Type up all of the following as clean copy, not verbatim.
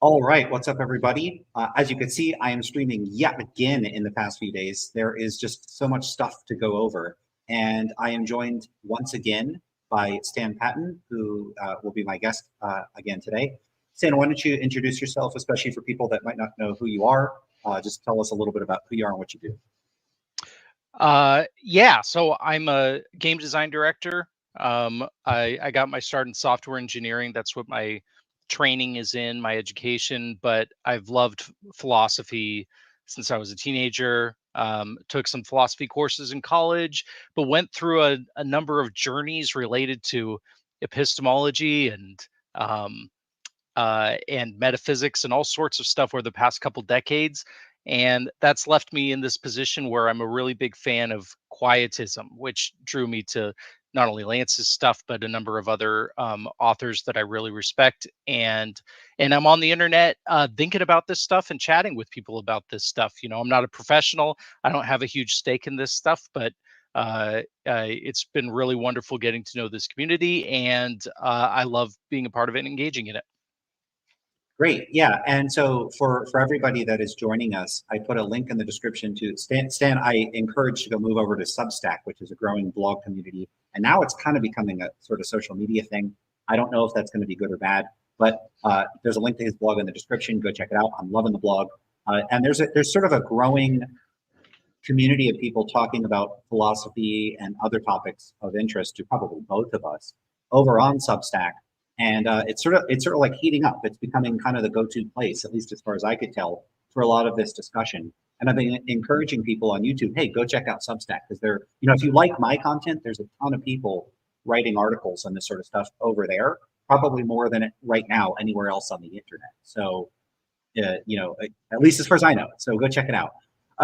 All right, what's up, everybody? As you can see, I am streaming yet again in the past few days. There is just so much stuff to go over, and I am joined once again by Stan Patton, who will be my guest again today. Stan, why don't you introduce yourself, especially for people that might not know who you are? Just tell us a little bit about who you are and what you do. Yeah, so I'm a game design director. I got my start in software engineering. That's what my training is in, my education. But I've loved philosophy since I was a teenager. Took some philosophy courses in college, but went through a number of journeys related to epistemology and metaphysics and all sorts of stuff over the past couple decades. And that's left me in this position where I'm a really big fan of quietism, which drew me to not only Lance's stuff, but a number of other authors that I really respect. And I'm on the internet thinking about this stuff and chatting with people about this stuff. You know, I'm not a professional. I don't have a huge stake in this stuff, but it's been really wonderful getting to know this community, and I love being a part of it and engaging in it. Great, yeah. And so for everybody that is joining us, I put a link in the description to Stan. I encourage to go move over to Substack, which is a growing blog community, and now it's kind of becoming a sort of social media thing. I don't know if that's going to be good or bad, but there's a link to his blog in the description. Go check it out. I'm loving the blog, and there's sort of a growing community of people talking about philosophy and other topics of interest to probably both of us over on Substack. And it's sort of like heating up. It's becoming kind of the go-to place, at least as far as I could tell, for a lot of this discussion. And I've been encouraging people on YouTube, hey, go check out Substack, because if you like my content, there's a ton of people writing articles on this sort of stuff over there, probably more than right now anywhere else on the internet. So, at least as far as I know. So go check it out.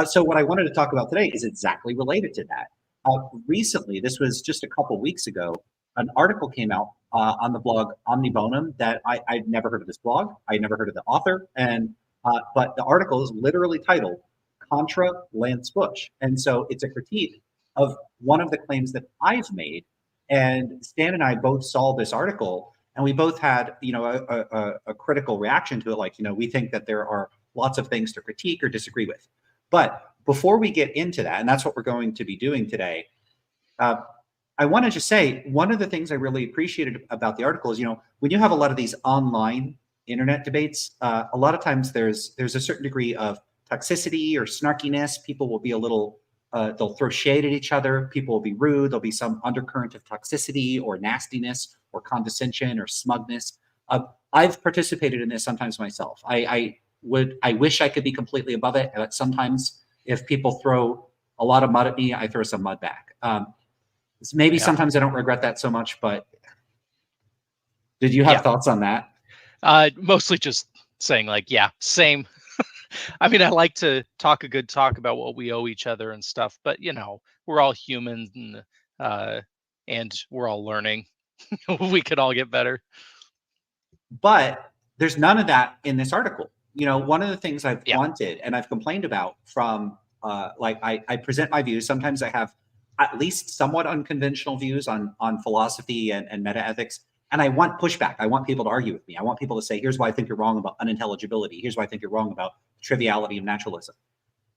So what I wanted to talk about today is exactly related to that. Recently, this was just a couple weeks ago, an article came out on the blog Omnibonum that I'd never heard of this blog. I'd never heard of the author. But the article is literally titled Contra Lance Bush. And so it's a critique of one of the claims that I've made. And Stan and I both saw this article, and we both had, a critical reaction to it. Like, we think that there are lots of things to critique or disagree with. But before we get into that, and that's what we're going to be doing today, I want to just say one of the things I really appreciated about the article is, when you have a lot of these online internet debates, a lot of times there's a certain degree of toxicity or snarkiness. People will be a little, they'll throw shade at each other. People will be rude. There'll be some undercurrent of toxicity or nastiness or condescension or smugness. I've participated in this sometimes myself. I wish I could be completely above it. But sometimes if people throw a lot of mud at me, I throw some mud back. Maybe sometimes I don't regret that so much, but did you have thoughts on that? Mostly just saying same. I mean, I like to talk a good talk about what we owe each other and stuff, but we're all humans and we're all learning. We could all get better. But there's none of that in this article. One of the things I've wanted and I've complained about from I present my views. Sometimes I have at least somewhat unconventional views on philosophy and metaethics. And I want pushback. I want people to argue with me. I want people to say, here's why I think you're wrong about unintelligibility. Here's why I think you're wrong about triviality of naturalism.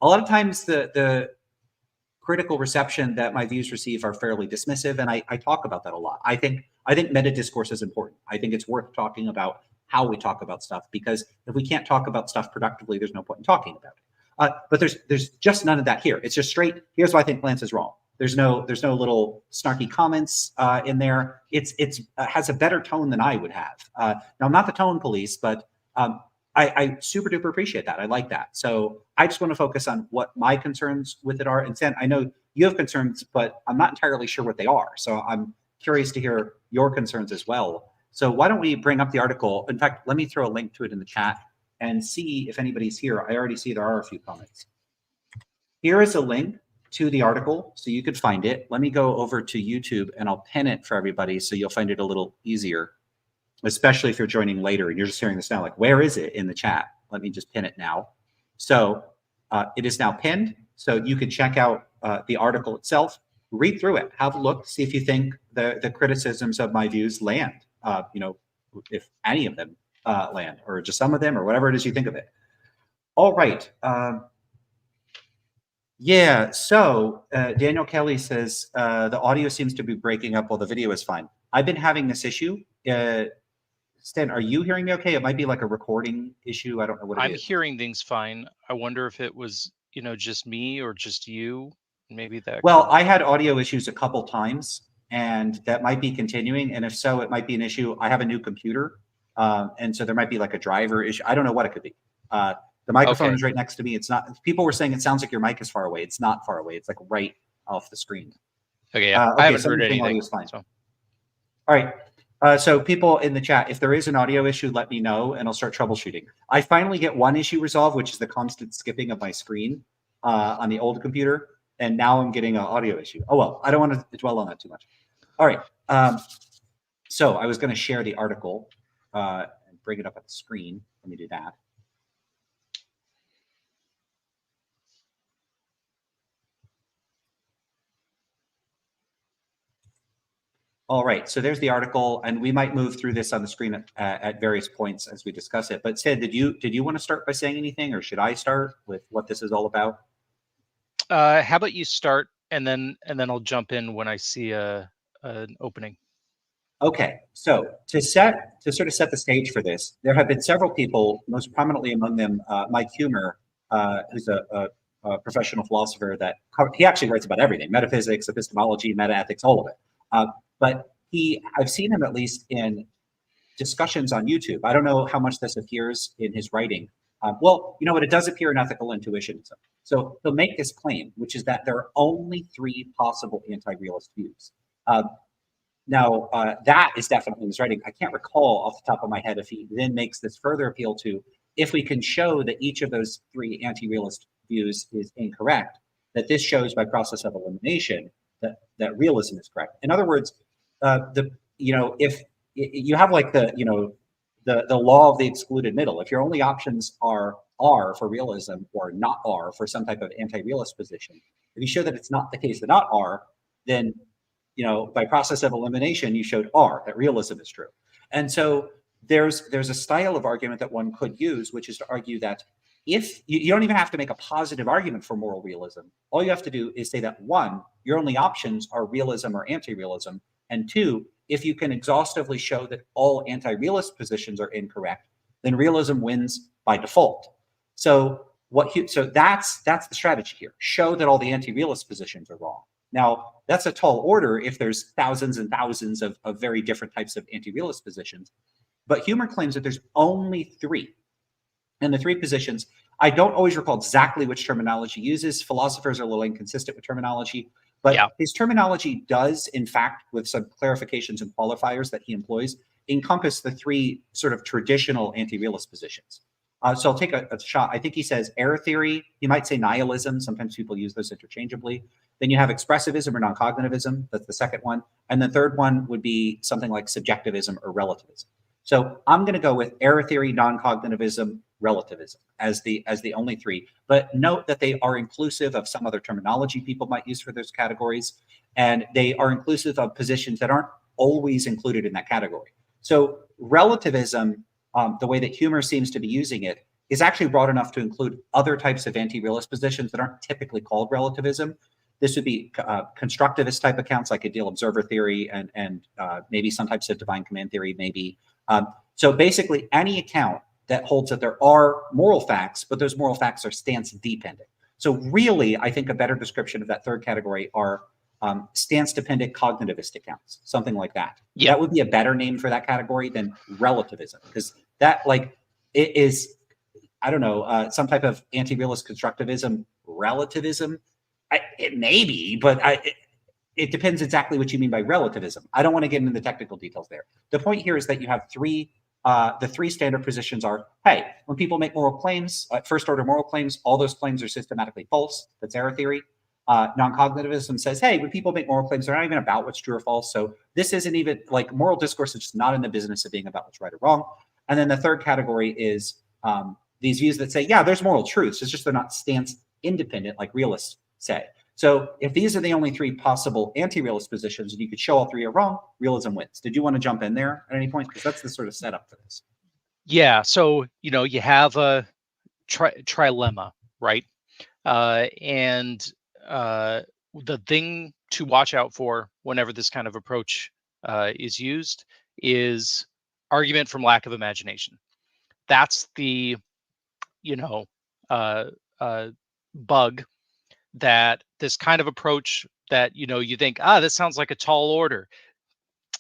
A lot of times the critical reception that my views receive are fairly dismissive, and I talk about that a lot. I think meta discourse is important. I think it's worth talking about how we talk about stuff, because if we can't talk about stuff productively, there's no point in talking about it. But there's just none of that here. It's just straight, here's why I think Lance is wrong. There's no little snarky comments in there. It's has a better tone than I would have. Now, I'm not the tone police, but I super duper appreciate that. I like that. So I just want to focus on what my concerns with it are. And Stan, I know you have concerns, but I'm not entirely sure what they are. So I'm curious to hear your concerns as well. So why don't we bring up the article? In fact, let me throw a link to it in the chat and see if anybody's here. I already see there are a few comments. Here is a link to the article, so you could find it. Let me go over to YouTube and I'll pin it for everybody so you'll find it a little easier, especially if you're joining later and you're just hearing this now, like, where is it in the chat? Let me just pin it now. So it is now pinned, so you can check out the article itself, read through it, have a look, see if you think the criticisms of my views land, if any of them land, or just some of them, or whatever it is you think of it. All right. Yeah, so Daniel Kelly says the audio seems to be breaking up while the video is fine. I've been having this issue. Stan, are you hearing me okay? It might be like a recording issue. I don't know what it I'm is. hearing things fine. I wonder if it was, just me or just you. Maybe that Well, could. I had audio issues a couple times, and that might be continuing. And if so, it might be an issue. I have a new computer, and so there might be like a driver issue. I don't know what it could be. The microphone Okay. is right next to me. It's not. People were saying it sounds like your mic is far away. It's not far away. It's like right off the screen. Okay. Yeah. I Okay, haven't heard someone's saying audio anything. is fine. So All right. So people in the chat, if there is an audio issue, let me know and I'll start troubleshooting. I finally get one issue resolved, which is the constant skipping of my screen on the old computer. And now I'm getting an audio issue. Oh, well, I don't want to dwell on that too much. All right. So I was going to share the article and bring it up at the screen. Let me do that. All right, so there's the article, and we might move through this on the screen at various points as we discuss it. But Sid, did you want to start by saying anything, or should I start with what this is all about? how about you start, and then I'll jump in when I see an opening. Okay, so to sort of set the stage for this, there have been several people, most prominently among them Mike Humer, who's a professional philosopher that he actually writes about everything: metaphysics, epistemology, metaethics, all of it. But I've seen him at least in discussions on YouTube. I don't know how much this appears in his writing. Well, you know what? It does appear in Ethical Intuitionism. So he'll make this claim, which is that there are only three possible anti-realist views. Now, that is definitely in his writing. I can't recall off the top of my head if he then makes this further appeal to, if we can show that each of those three anti-realist views is incorrect, that this shows by process of elimination that realism is correct. In other words, if you have like the law of the excluded middle, if your only options are R for realism or not R for some type of anti-realist position, if you show that it's not the case that not R, then by process of elimination, you showed R, that realism is true. And so there's a style of argument that one could use, which is to argue that if you don't even have to make a positive argument for moral realism, all you have to do is say that one, your only options are realism or anti-realism, and two, if you can exhaustively show that all anti-realist positions are incorrect, then realism wins by default. So that's the strategy here. Show that all the anti-realist positions are wrong. Now, that's a tall order if there's thousands and thousands of very different types of anti-realist positions. But Humer claims that there's only three. And the three positions, I don't always recall exactly which terminology he uses. Philosophers are a little inconsistent with terminology. But his terminology does, in fact, with some clarifications and qualifiers that he employs, encompass the three sort of traditional anti-realist positions. So I'll take a shot. I think he says error theory. He might say nihilism. Sometimes people use those interchangeably. Then you have expressivism or non-cognitivism. That's the second one. And the third one would be something like subjectivism or relativism. So I'm going to go with error theory, non-cognitivism, relativism as the only three. But note that they are inclusive of some other terminology people might use for those categories. And they are inclusive of positions that aren't always included in that category. So relativism, the way that Humer seems to be using it, is actually broad enough to include other types of anti-realist positions that aren't typically called relativism. This would be constructivist type accounts like ideal observer theory and maybe some types of divine command theory, maybe. So basically any account that holds that there are moral facts, but those moral facts are stance dependent. So really, I think a better description of that third category are stance dependent cognitivist accounts, something like that. Yeah. That would be a better name for that category than relativism, because that it is, I don't know, some type of anti-realist constructivism, relativism. It may be, but it depends exactly what you mean by relativism. I don't want to get into the technical details there. The point here is that you have the three standard positions are, hey, when people make moral claims, first order moral claims, all those claims are systematically false. That's error theory. Non-cognitivism says, hey, when people make moral claims, they're not even about what's true or false. So this isn't even like moral discourse is just not in the business of being about what's right or wrong. And then the third category is these views that say, yeah, there's moral truths. It's just they're not stance independent like realists say. So if these are the only three possible anti-realist positions and you could show all three are wrong, realism wins. Did you want to jump in there at any point? Because that's the sort of setup for this. Yeah. So, you have a trilemma, right? And uh, the thing to watch out for whenever this kind of approach is used is argument from lack of imagination. That's the, you know, uh, uh, bug that this kind of approach that, you think, this sounds like a tall order.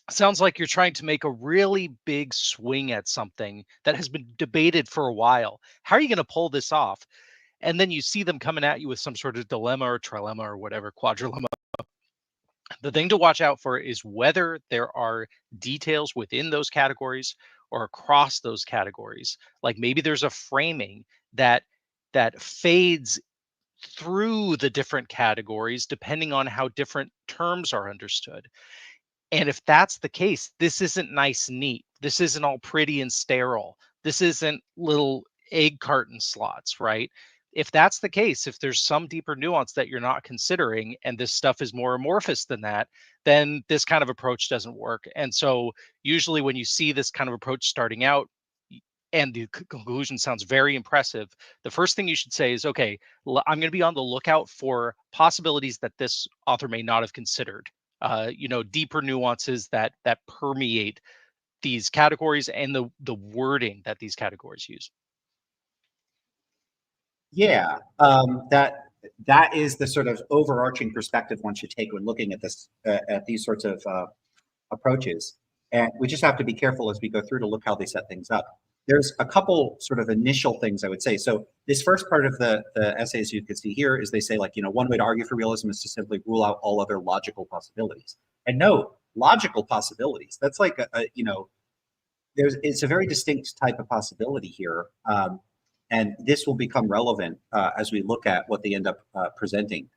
Sounds like you're trying to make a really big swing at something that has been debated for a while. How are you going to pull this off? And then you see them coming at you with some sort of dilemma or trilemma or whatever, quadrilemma. The thing to watch out for is whether there are details within those categories or across those categories. Like maybe there's a framing that fades through the different categories depending on how different terms are understood. And if that's the case, this isn't nice and neat. This isn't all pretty and sterile. This isn't little egg carton slots, right? If that's the case, if there's some deeper nuance that you're not considering and this stuff is more amorphous than that, then this kind of approach doesn't work. And so usually when you see this kind of approach starting out and the conclusion sounds very impressive, the first thing you should say is, okay, I'm going to be on the lookout for possibilities that this author may not have considered. Deeper nuances that permeate these categories and the wording that these categories use. Yeah, that is the sort of overarching perspective one should take when looking at this at these sorts of approaches. And we just have to be careful as we go through to look how they set things up. There's a couple sort of initial things I would say. So this first part of the essays you can see here is they say, like, one way to argue for realism is to simply rule out all other logical possibilities. And no, logical possibilities. That's like it's a very distinct type of possibility here. And this will become relevant as we look at what they end up presenting.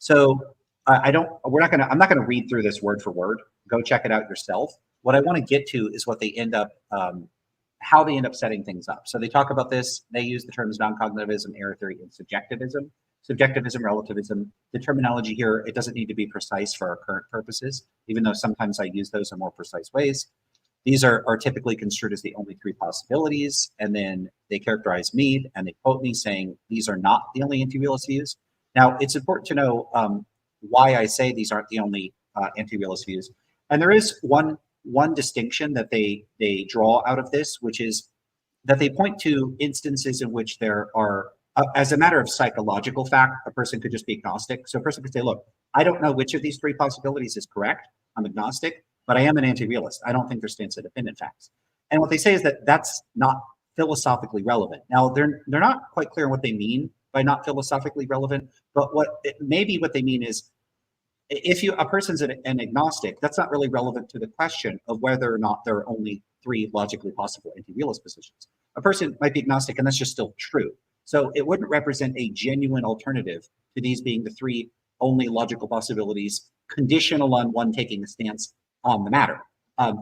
So I'm not going to read through this word for word. Go check it out yourself. What I want to get to is what they end up, how they end up setting things up. So they talk about this. They use the terms non-cognitivism, error theory, and subjectivism. Subjectivism, relativism. The terminology here, it doesn't need to be precise for our current purposes, even though sometimes I use those in more precise ways. These are typically construed as the only three possibilities, and then they characterize me and they quote me saying these are not the only anti-realist views. Now, it's important to know why I say these aren't the only anti-realist views, and there is one distinction that they draw out of this, which is that they point to instances in which there are, as a matter of psychological fact, a person could just be agnostic. So a person could say, look, I don't know which of these three possibilities is correct. I'm agnostic, but I am an anti-realist. I don't think they're stance-independent facts. And what they say is that that's not philosophically relevant. Now, they're not quite clear on what they mean by not philosophically relevant, but maybe what they mean is if a person's an agnostic, that's not really relevant to the question of whether or not there are only three logically possible anti-realist positions. A person might be agnostic, and that's just still true. So it wouldn't represent a genuine alternative to these being the three only logical possibilities, conditional on one taking a stance on the matter. And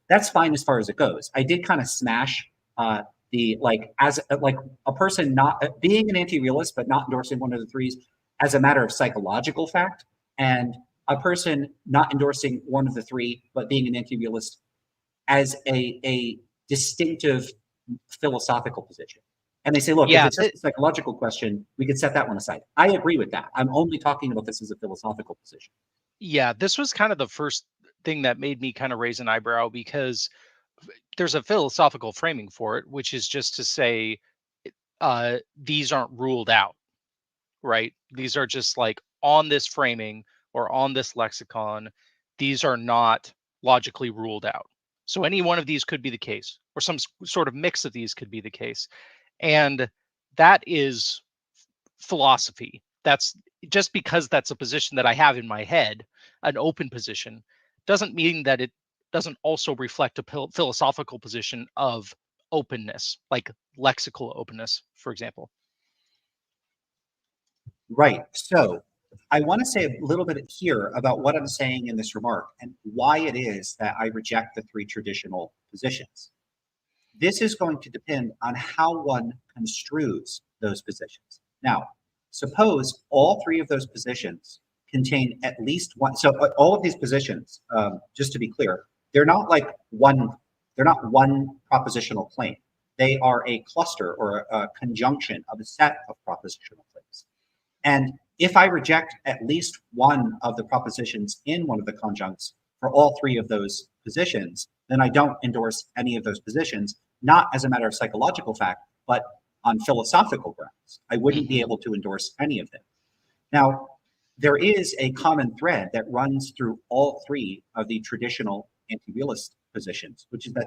that's fine as far as it goes. I did kind of smash as a person not being an anti-realist but not endorsing one of the threes as a matter of psychological fact, and a person not endorsing one of the three but being an anti-realist as a distinctive philosophical position. And they say, look, if it's just a psychological question, we could set that one aside. I agree with that. I'm only talking about this as a philosophical position. Yeah, this was kind of the first thing that made me kind of raise an eyebrow, because there's a philosophical framing for it, which is just to say these aren't ruled out, right? These are just like on this framing or on this lexicon, these are not logically ruled out. So any one of these could be the case, or some sort of mix of these could be the case. And that is philosophy. That's just because that's a position that I have in my head, an open position, doesn't mean that it doesn't also reflect a philosophical position of openness, like lexical openness, for example. Right. So I want to say a little bit here about what I'm saying in this remark and why it is that I reject the three traditional positions. This is going to depend on how one construes those positions. Now, suppose all three of those positions contain at least one. So all of these positions, just to be clear, they're not like one They're not one propositional claim. They are a cluster or a conjunction of a set of propositional claims. And if I reject at least one of the propositions in one of the conjuncts for all three of those positions, then I don't endorse any of those positions, not as a matter of psychological fact, but on philosophical grounds. I wouldn't be able to endorse any of them. Now, there is a common thread that runs through all three of the traditional anti-realist positions, which is that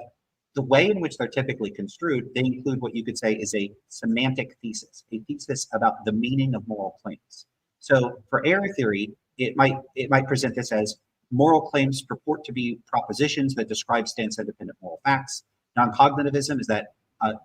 the way in which they're typically construed, they include what you could say is a semantic thesis, a thesis about the meaning of moral claims. So for error theory, it might present this as moral claims purport to be propositions that describe stance-independent moral facts. Non-cognitivism is that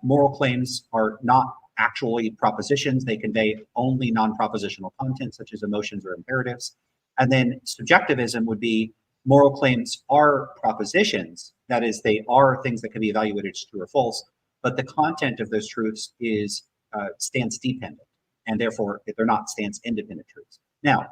moral claims are not actually propositions. They convey only non-propositional content, such as emotions or imperatives. And then subjectivism would be moral claims are propositions. That is, they are things that can be evaluated as true or false, but the content of those truths is stance-dependent, and therefore they're not stance-independent truths. Now,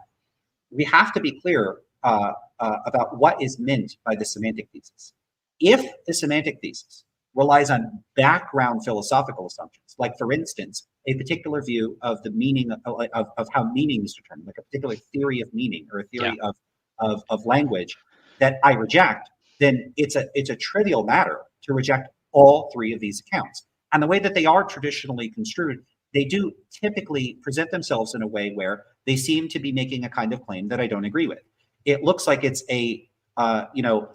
we have to be clear about what is meant by the semantic thesis. If the semantic thesis relies on background philosophical assumptions, like, for instance, a particular view of the meaning of how meaning is determined, like a particular theory of meaning or a theory of language that I reject, then it's a trivial matter to reject all three of these accounts. And the way that they are traditionally construed, they do typically present themselves in a way where they seem to be making a kind of claim that I don't agree with. It looks like it's a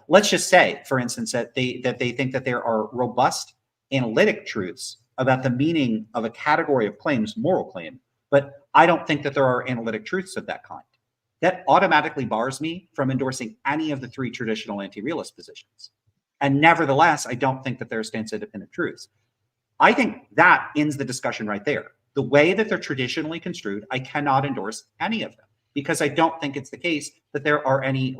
let's just say, for instance, that they think that there are robust analytic truths about the meaning of a category of claims, moral claim, but I don't think that there are analytic truths of that kind. That automatically bars me from endorsing any of the three traditional anti-realist positions. And nevertheless, I don't think that there are stance-independent truths. I think that ends the discussion right there. The way that they're traditionally construed, I cannot endorse any of them because I don't think it's the case that there are any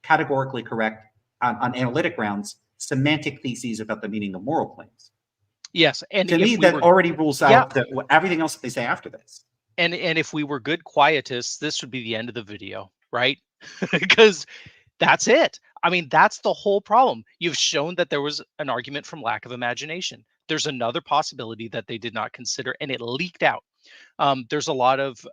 categorically correct on analytic grounds semantic theses about the meaning of moral claims. Yes, and to me, that already rules out everything else that they say after this. And if we were good quietists, this would be the end of the video, right? Because that's it. I mean, that's the whole problem. You've shown that there was an argument from lack of imagination. There's another possibility that they did not consider, and it leaked out. There's a lot of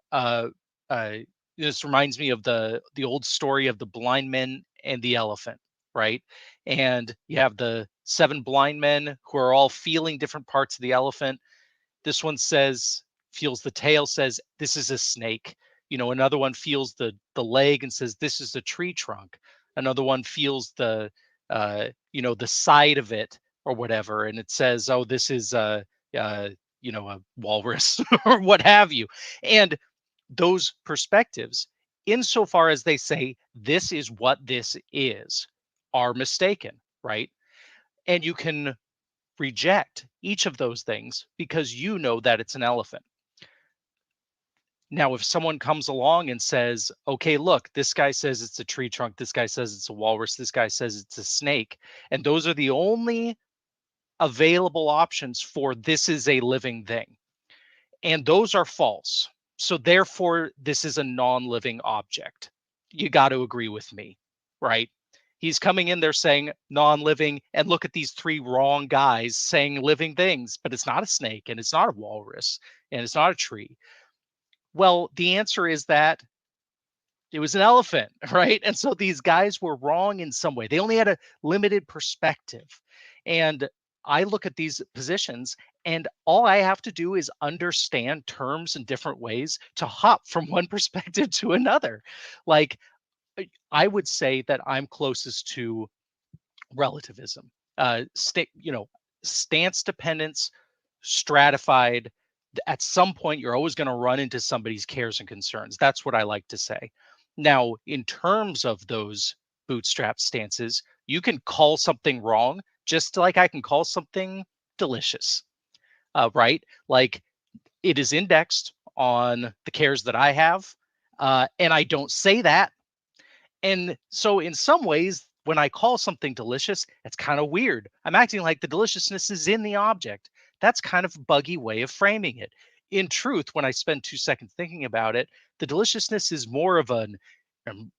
this reminds me of the old story of the blind men and the elephant, right? And you have the 7 blind men who are all feeling different parts of the elephant. This one feels the tail, says this is a snake. Another one feels the leg and says this is a tree trunk. Another one feels the the side of it or whatever, and it says, oh, this is a walrus or what have you. And those perspectives, insofar as they say this is what this is, are mistaken, right? And you can reject each of those things because you know that it's an elephant. Now, if someone comes along and says, okay, look, this guy says it's a tree trunk, this guy says it's a walrus, this guy says it's a snake, and those are the only available options for this is a living thing, and those are false. So therefore, this is a non-living object. You got to agree with me, right? He's coming in there saying non-living, and look at these 3 wrong guys saying living things, but it's not a snake, and it's not a walrus, and it's not a tree. Well, the answer is that it was an elephant, right? And so these guys were wrong in some way. They only had a limited perspective. And I look at these positions, and all I have to do is understand terms in different ways to hop from one perspective to another. Like, I would say that I'm closest to relativism, stance dependence, stratified. At some point, you're always going to run into somebody's cares and concerns. That's what I like to say. Now, in terms of those bootstrap stances, you can call something wrong just like I can call something delicious, right? Like, it is indexed on the cares that I have, and I don't say that. And so in some ways, when I call something delicious, it's kind of weird. I'm acting like the deliciousness is in the object. That's kind of a buggy way of framing it. In truth, when I spend 2 seconds thinking about it, the deliciousness is more of an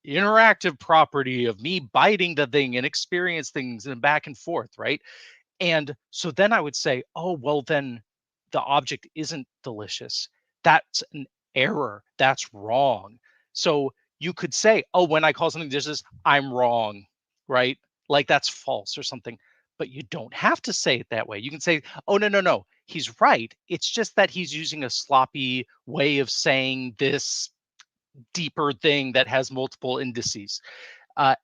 interactive property of me biting the thing and experience things and back and forth, right? And so then I would say, oh, well, then the object isn't delicious. That's an error. That's wrong. So you could say, oh, when I call something delicious, I'm wrong, right? Like that's false or something. But you don't have to say it that way. You can say, oh, no, no, no, he's right. It's just that he's using a sloppy way of saying this deeper thing that has multiple indices.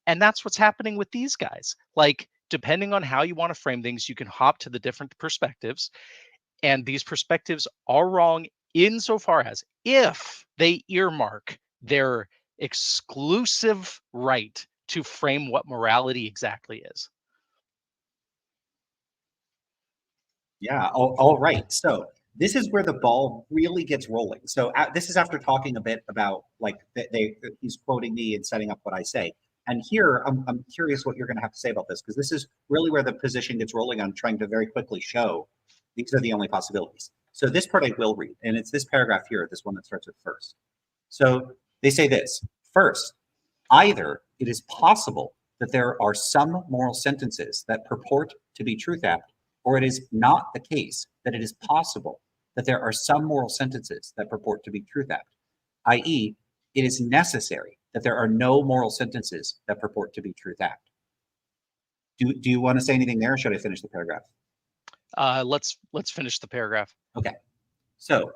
And that's what's happening with these guys. Like, depending on how you want to frame things, you can hop to the different perspectives. And these perspectives are wrong insofar as if they earmark their exclusive right to frame what morality exactly is. Yeah. All right. So this is where the ball really gets rolling. So this is after talking a bit about like he's quoting me and setting up what I say. And here I'm curious what you're going to have to say about this, because this is really where the position gets rolling on trying to very quickly show these are the only possibilities. So this part I will read, and it's this paragraph here, this one that starts with first. So they say this: first, either it is possible that there are some moral sentences that purport to be truth apt, or it is not the case that it is possible that there are some moral sentences that purport to be truth apt, i.e., it is necessary that there are no moral sentences that purport to be truth apt. Do you want to say anything there, or should I finish the paragraph? Let's finish the paragraph. Okay. So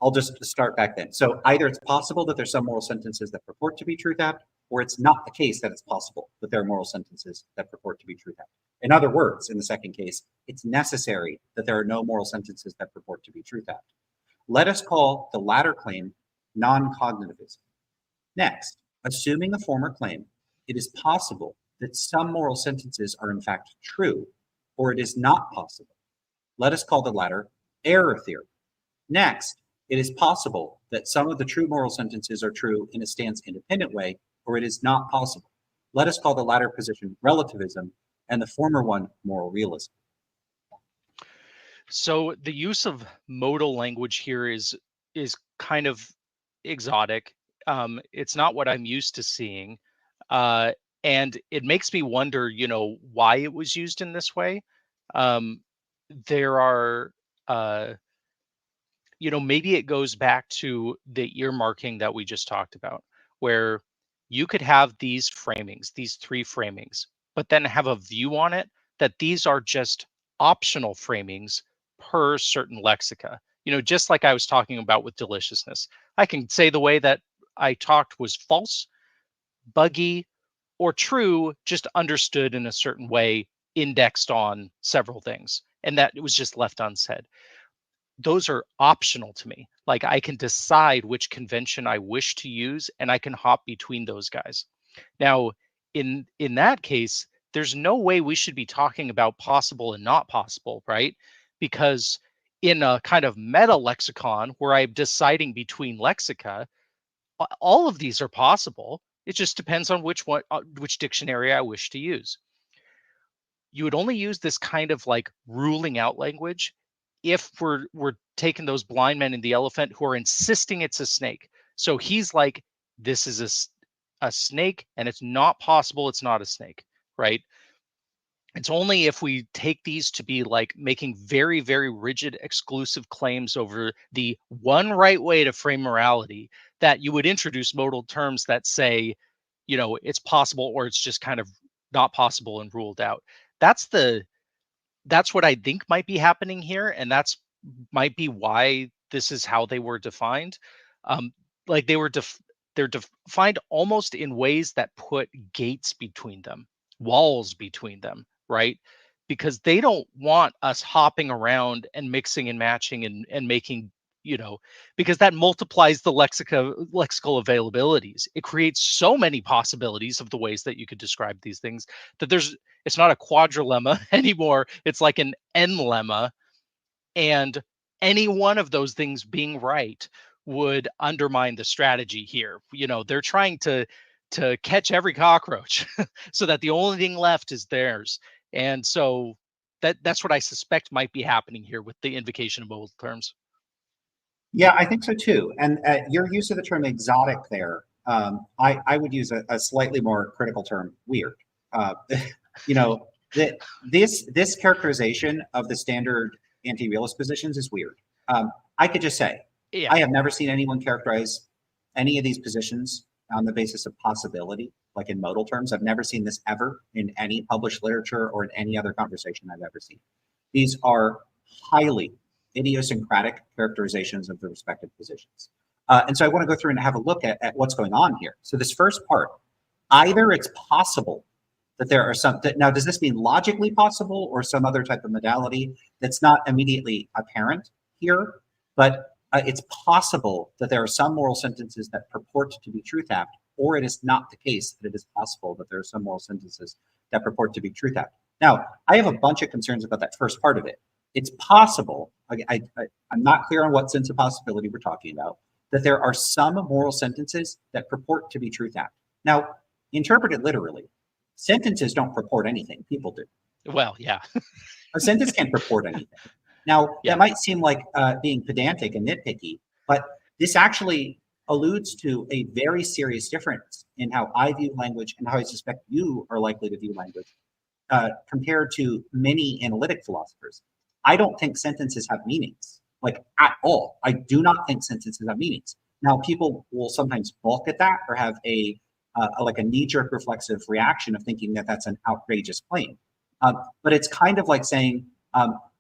I'll just start back then. So either it's possible that there's some moral sentences that purport to be truth apt, or it's not the case that it's possible that there are moral sentences that purport to be truth apt. In other words, in the second case, it's necessary that there are no moral sentences that purport to be truth apt. Let us call the latter claim non-cognitivism. Next, assuming the former claim, it is possible that some moral sentences are in fact true, or it is not possible. Let us call the latter error theory. Next, it is possible that some of the true moral sentences are true in a stance independent way, or it is not possible. Let us call the latter position relativism and the former one moral realism. So the use of modal language here is kind of exotic. It's not what I'm used to seeing, uh, and it makes me wonder, why it was used in this way. Um, there are, uh, maybe it goes back to the earmarking that we just talked about, where you could have these framings, these three framings, but then have a view on it that these are just optional framings per certain lexica. Just like I was talking about with deliciousness, I can say the way that I talked was false, buggy, or true, just understood in a certain way, indexed on several things, and that it was just left unsaid. Those are optional to me. Like I can decide which convention I wish to use, and I can hop between those guys. Now, in that case, there's no way we should be talking about possible and not possible, right? Because in a kind of meta lexicon where I'm deciding between lexica, all of these are possible. It just depends on which dictionary I wish to use. You would only use this kind of like ruling out language if we're taking those blind men in the elephant who are insisting it's a snake. So he's like, this is a snake, and it's not possible it's not a snake, right? It's only if we take these to be like making very, very rigid, exclusive claims over the one right way to frame morality that you would introduce modal terms that say, it's possible or it's just kind of not possible and ruled out. That's what I think might be happening here, and that's might be why this is how they were defined. Um, like they're defined almost in ways that put gates between them, walls between them, right? Because they don't want us hopping around and mixing and matching and making, because that multiplies the lexical availabilities. It creates so many possibilities of the ways that you could describe these things that it's not a quadrilemma anymore. It's like an n lemma, and any one of those things being right would undermine the strategy here. They're trying to catch every cockroach so that the only thing left is theirs. And so that's what I suspect might be happening here with the invocation of modal terms. Yeah, I think so too. And your use of the term exotic there, I would use a slightly more critical term, weird. You know, This characterization of the standard anti-realist positions is weird. I could just say, Yeah. I have never seen anyone characterize any of these positions on the basis of possibility, like in modal terms. I've never seen this ever in any published literature or in any other conversation I've ever seen. These are highly idiosyncratic characterizations of the respective positions. And so I want to go through and have a look at what's going on here. So this first part, either it's possible that there are some, now does this mean logically possible or some other type of modality that's not immediately apparent here, but it's possible that there are some moral sentences that purport to be truth apt, or it is not the case that it is possible that there are some moral sentences that purport to be truth apt. Now, I have a bunch of concerns about that first part of it. It's possible, I'm not clear on what sense of possibility we're talking about, that there are some moral sentences that purport to be truth apt. Now, interpret it literally. Sentences don't purport anything, people do. Well, yeah. A sentence can't purport anything. Now, Yeah. that might seem like being pedantic and nitpicky, but this actually alludes to a very serious difference in how I view language and how I suspect you are likely to view language compared to many analytic philosophers. I don't think sentences have meanings, like at all. I do not think sentences have meanings. Now, people will sometimes balk at that or have a like a knee-jerk reflexive reaction of thinking that that's an outrageous claim. But it's kind of like saying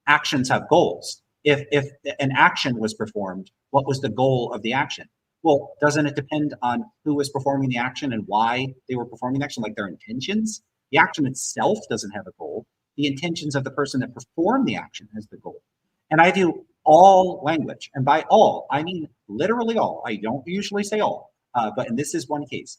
actions have goals. If an action was performed, what was the goal of the action? Well, doesn't it depend on who was performing the action and why they were performing the action, like their intentions? The action itself doesn't have a goal. The intentions of the person that performed the action has the goal. And I view all language, and by all, I mean literally all. I don't usually say all, but in this is one case.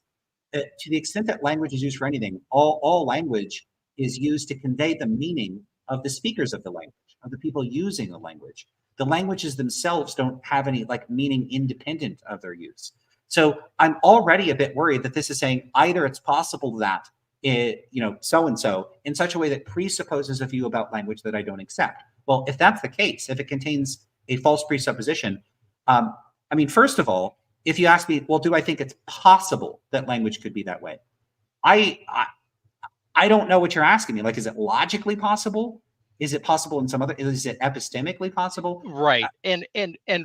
To the extent that language is used for anything, all language is used to convey the meaning of the speakers of the language, of the people using the language. The languages themselves don't have any like meaning independent of their use. So I'm already a bit worried that this is saying either it's possible that it, so and so in such a way that presupposes a view about language that I don't accept. Well, if that's the case, if it contains a false presupposition, I mean, first of all, if you ask me, well, do I think it's possible that language could be that way? I don't know what you're asking me. Like, is it logically possible? Is it possible in some other? Is it epistemically possible? Right. And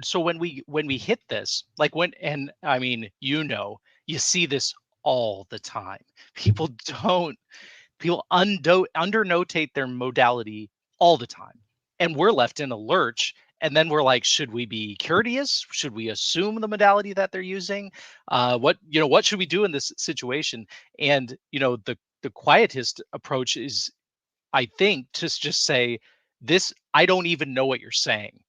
so when we hit this, like and I mean, you see this all the time. People don't people undernotate their modality all the time. And we're left in a lurch. And then we're like, should we be courteous? Should we assume the modality that they're using? What should we do in this situation? And the quietist approach is, I think, to just say, this, I don't even know what you're saying.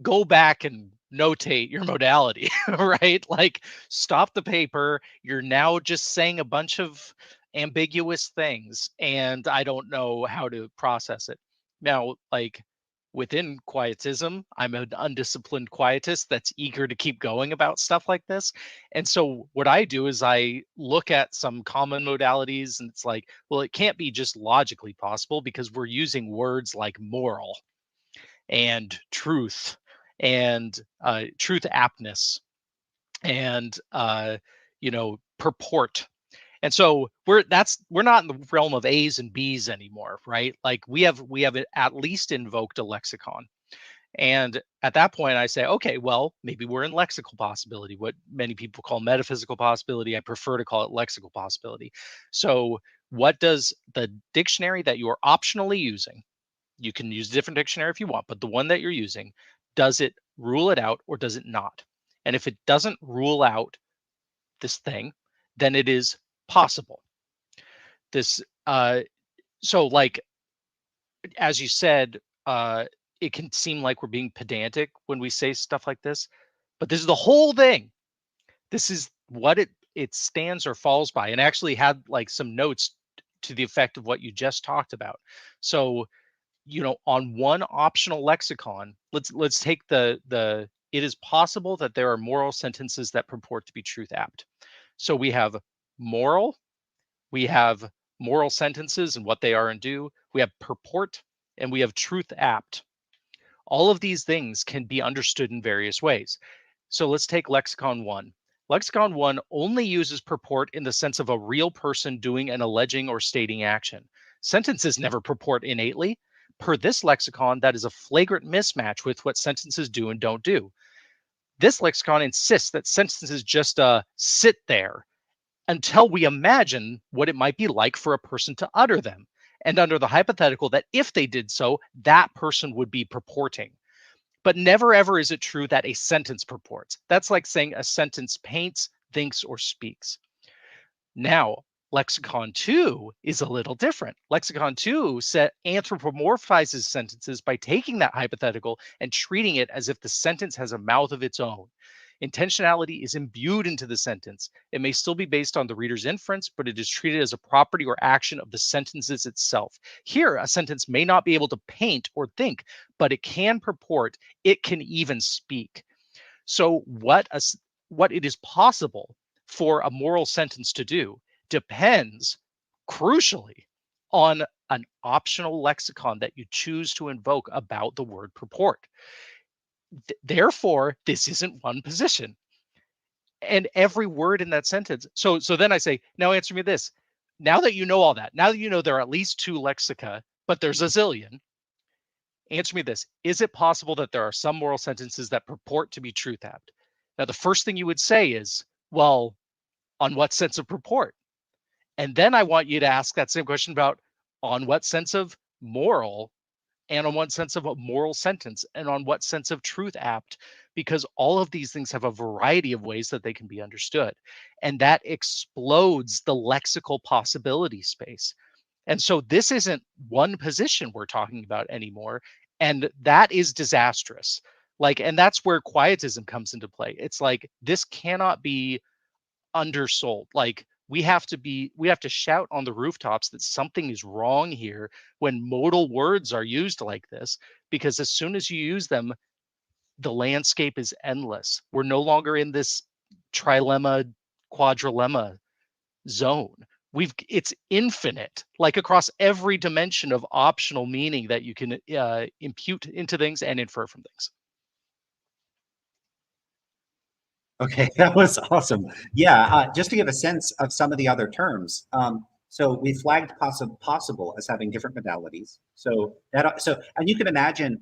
Go back and notate your modality, right? Like, stop the paper. You're now just saying a bunch of ambiguous things, and I don't know how to process it. Now, like, within quietism, I'm an undisciplined quietist that's eager to keep going about stuff like this. And so what I do is I look at some common modalities, and it's like, well, it can't be just logically possible because we're using words like moral and truth and truth aptness and purport. And so we're not in the realm of A's and B's anymore, right? Like we have at least invoked a lexicon. And at that point, I say, okay, well, maybe we're in lexical possibility, what many people call metaphysical possibility. I prefer to call it lexical possibility. So what does the dictionary that you are optionally using, you can use a different dictionary if you want, but the one that you're using, does it rule it out or does it not? And if it doesn't rule out this thing, then it is possible. This so like, as you said, it can seem like we're being pedantic when we say stuff like this, but this is the whole thing. This is what it stands or falls by, and actually had like some notes to the effect of what you just talked about. So on one optional lexicon, let's take the it is possible that there are moral sentences that purport to be truth apt. So we have moral, we have moral sentences and what they are and do, we have purport, and we have truth apt. All of these things can be understood in various ways. So let's take lexicon 1. Lexicon 1 only uses purport in the sense of a real person doing an alleging or stating action. Sentences never purport innately. Per this lexicon, that is a flagrant mismatch with what sentences do and don't do. This lexicon insists that sentences just sit there until we imagine what it might be like for a person to utter them. And under the hypothetical that if they did so, that person would be purporting. But never ever is it true that a sentence purports. That's like saying a sentence paints, thinks, or speaks. Now, Lexicon 2 is a little different. Lexicon 2 anthropomorphizes sentences by taking that hypothetical and treating it as if the sentence has a mouth of its own. Intentionality is imbued into the sentence. It may still be based on the reader's inference, but it is treated as a property or action of the sentences itself. Here, a sentence may not be able to paint or think, but it can purport, it can even speak. So what it is possible for a moral sentence to do depends crucially on an optional lexicon that you choose to invoke about the word purport. Therefore, this isn't one position. And every word in that sentence. So then I say, now answer me this. Now that you know all that, now that you know there are at least 2 lexica, but there's a zillion, answer me this. Is it possible that there are some moral sentences that purport to be truth apt? Now, the first thing you would say is, well, on what sense of purport? And then I want you to ask that same question about on what sense of moral, and on what sense of a moral sentence, and on what sense of truth apt, because all of these things have a variety of ways that they can be understood. And that explodes the lexical possibility space. And so this isn't one position we're talking about anymore. And that is disastrous. And that's where quietism comes into play. It's like, this cannot be undersold. We have to shout on the rooftops that something is wrong here when modal words are used like this, because as soon as you use them, the landscape is endless. We're no longer in this trilemma, quadrilemma zone. It's infinite, across every dimension of optional meaning that you can impute into things and infer from things. Okay, that was awesome. Yeah, just to give a sense of some of the other terms. So we flagged possible as having different modalities. And you can imagine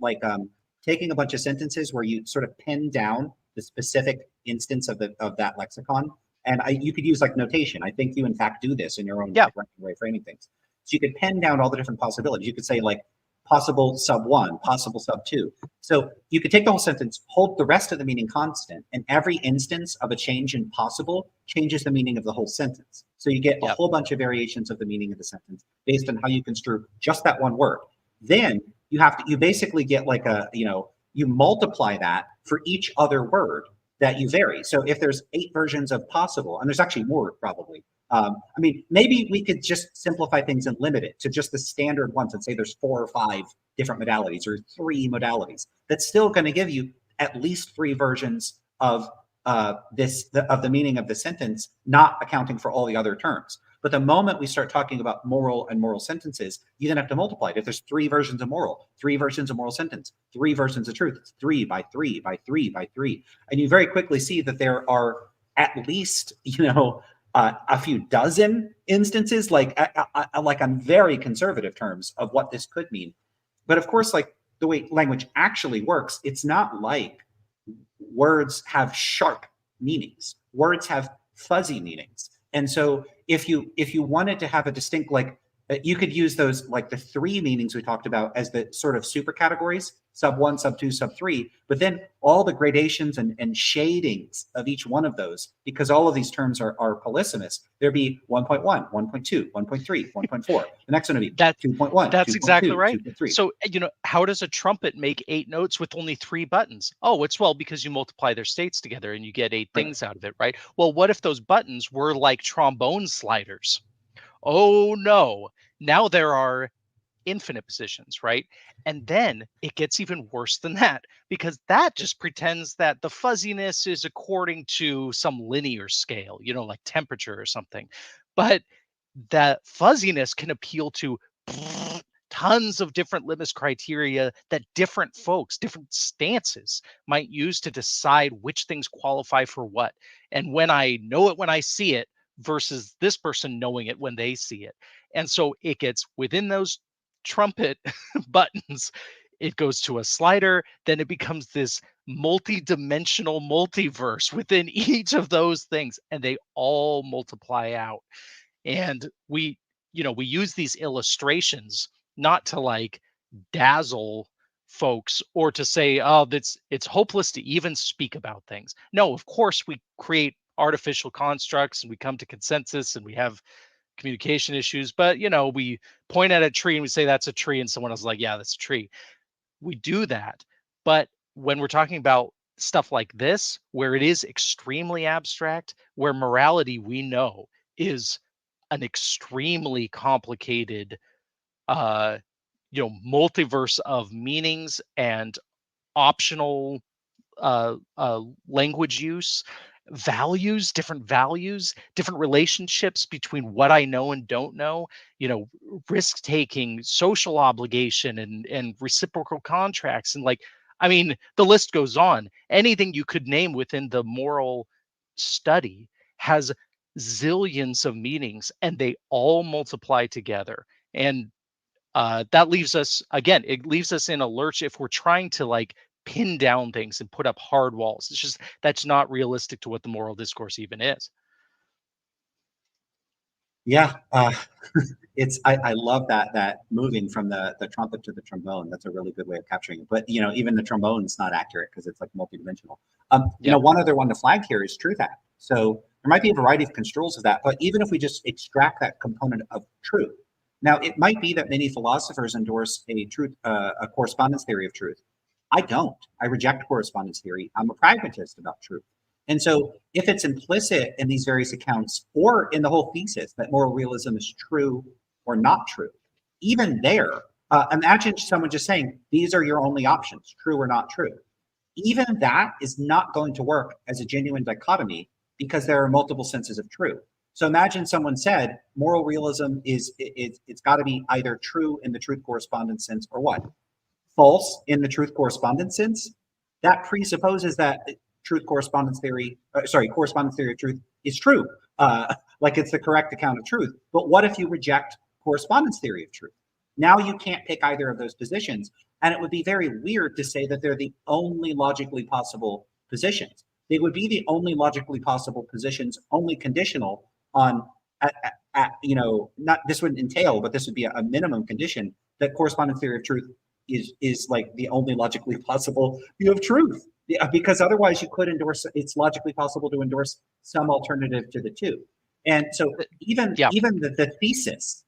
taking a bunch of sentences where you sort of pin down the specific instance of that lexicon, and you could use notation. I think you in fact do this in your own way of framing things. So you could pen down all the different possibilities. You could say possible sub 1, possible sub 2. So you could take the whole sentence, hold the rest of the meaning constant, and every instance of a change in possible changes the meaning of the whole sentence. So you get a whole bunch of variations of the meaning of the sentence based on how you construe just that one word. Then you basically get you multiply that for each other word that you vary. So if there's 8 versions of possible, and there's actually more probably, maybe we could just simplify things and limit it to just the standard ones and say there's 4 or 5 different modalities or 3 modalities. That's still going to give you at least 3 versions of the meaning of the sentence, not accounting for all the other terms. But the moment we start talking about moral and moral sentences, you then have to multiply it. If there's 3 versions of moral, 3 versions of moral sentence, 3 versions of truth, it's 3 by 3 by 3 by 3. And you very quickly see that there are at least, a few dozen instances, on very conservative terms of what this could mean. But of course, the way language actually works, it's not like words have sharp meanings. Words have fuzzy meanings. And so if you wanted to have a distinct, you could use those, the 3 meanings we talked about as the sort of super categories, sub 1, sub 2, sub 3, but then all the gradations and shadings of each one of those, because all of these terms are polysemous, there'd be 1.1, 1.2, 1.3, 1.4. The next one would be 2.1. That's 2.2, exactly right. 2.3. So, how does a trumpet make 8 notes with only 3 buttons? Oh, it's because you multiply their states together and you get 8 things out of it, right? Well, what if those buttons were like trombone sliders? Oh no, now there are infinite positions, right? And then it gets even worse than that, because that just pretends that the fuzziness is according to some linear scale, like temperature or something. But that fuzziness can appeal to tons of different litmus criteria that different folks, different stances might use to decide which things qualify for what. And when I know it when I see it, versus this person knowing it when they see it. And so it gets within those trumpet buttons, it goes to a slider, then it becomes this multi-dimensional multiverse within each of those things, and they all multiply out. And we use these illustrations not to like dazzle folks or to say, oh, that's it's hopeless to even speak about things. No, of course we create artificial constructs and we come to consensus and we have communication issues, but we point at a tree and we say that's a tree, and someone else is like, yeah, that's a tree. We do that. But when we're talking about stuff like this, where it is extremely abstract, where morality we know is an extremely complicated uh multiverse of meanings and optional language use, different relationships between what I know and don't know, risk taking, social obligation, and reciprocal contracts, and like, I mean, the list goes on. Anything you could name within the moral study has zillions of meanings, and they all multiply together. And that leaves us again. It leaves us in a lurch if we're trying to like pin down things and put up hard walls. It's just that's not realistic to what the moral discourse even is. Yeah, I love that moving from the trumpet to the trombone. That's a really good way of capturing it. But even the trombone's not accurate because it's like multidimensional. Yep. One other one to flag here is truth act. So there might be a variety of construals of that, but even if we just extract that component of truth, now it might be that many philosophers endorse a correspondence theory of truth. I don't. I reject correspondence theory. I'm a pragmatist about truth. And so, if it's implicit in these various accounts or in the whole thesis that moral realism is true or not true, even there, imagine someone just saying, these are your only options, true or not true. Even that is not going to work as a genuine dichotomy because there are multiple senses of true. So imagine someone said moral realism it's got to be either true in the truth correspondence sense or what? False in the truth correspondence sense. That presupposes that correspondence theory of truth is true, like it's the correct account of truth. But what if you reject correspondence theory of truth? Now you can't pick either of those positions, and it would be very weird to say that they're the only logically possible positions. They would be the only logically possible positions, only conditional on, not this would entail, but this would be a minimum condition that correspondence theory of truth is like the only logically possible view of truth. Yeah, because otherwise you could endorse, it's logically possible to endorse some alternative to the two. And so even Yeah. the thesis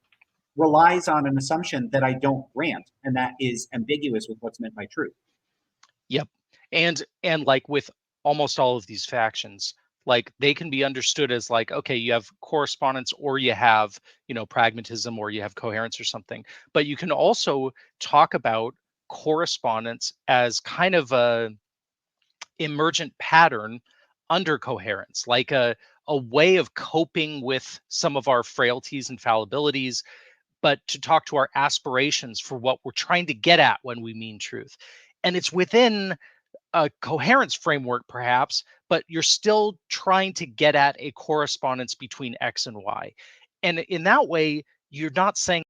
relies on an assumption that I don't grant, and that is ambiguous with what's meant by truth. Yep. And like with almost all of these factions, like they can be understood as like, okay, you have correspondence or you have, pragmatism or you have coherence or something. But you can also talk about correspondence as kind of a emergent pattern under coherence, like a way of coping with some of our frailties and fallibilities, but to talk to our aspirations for what we're trying to get at when we mean truth. And it's within a coherence framework, perhaps, but you're still trying to get at a correspondence between X and Y. And in that way, you're not saying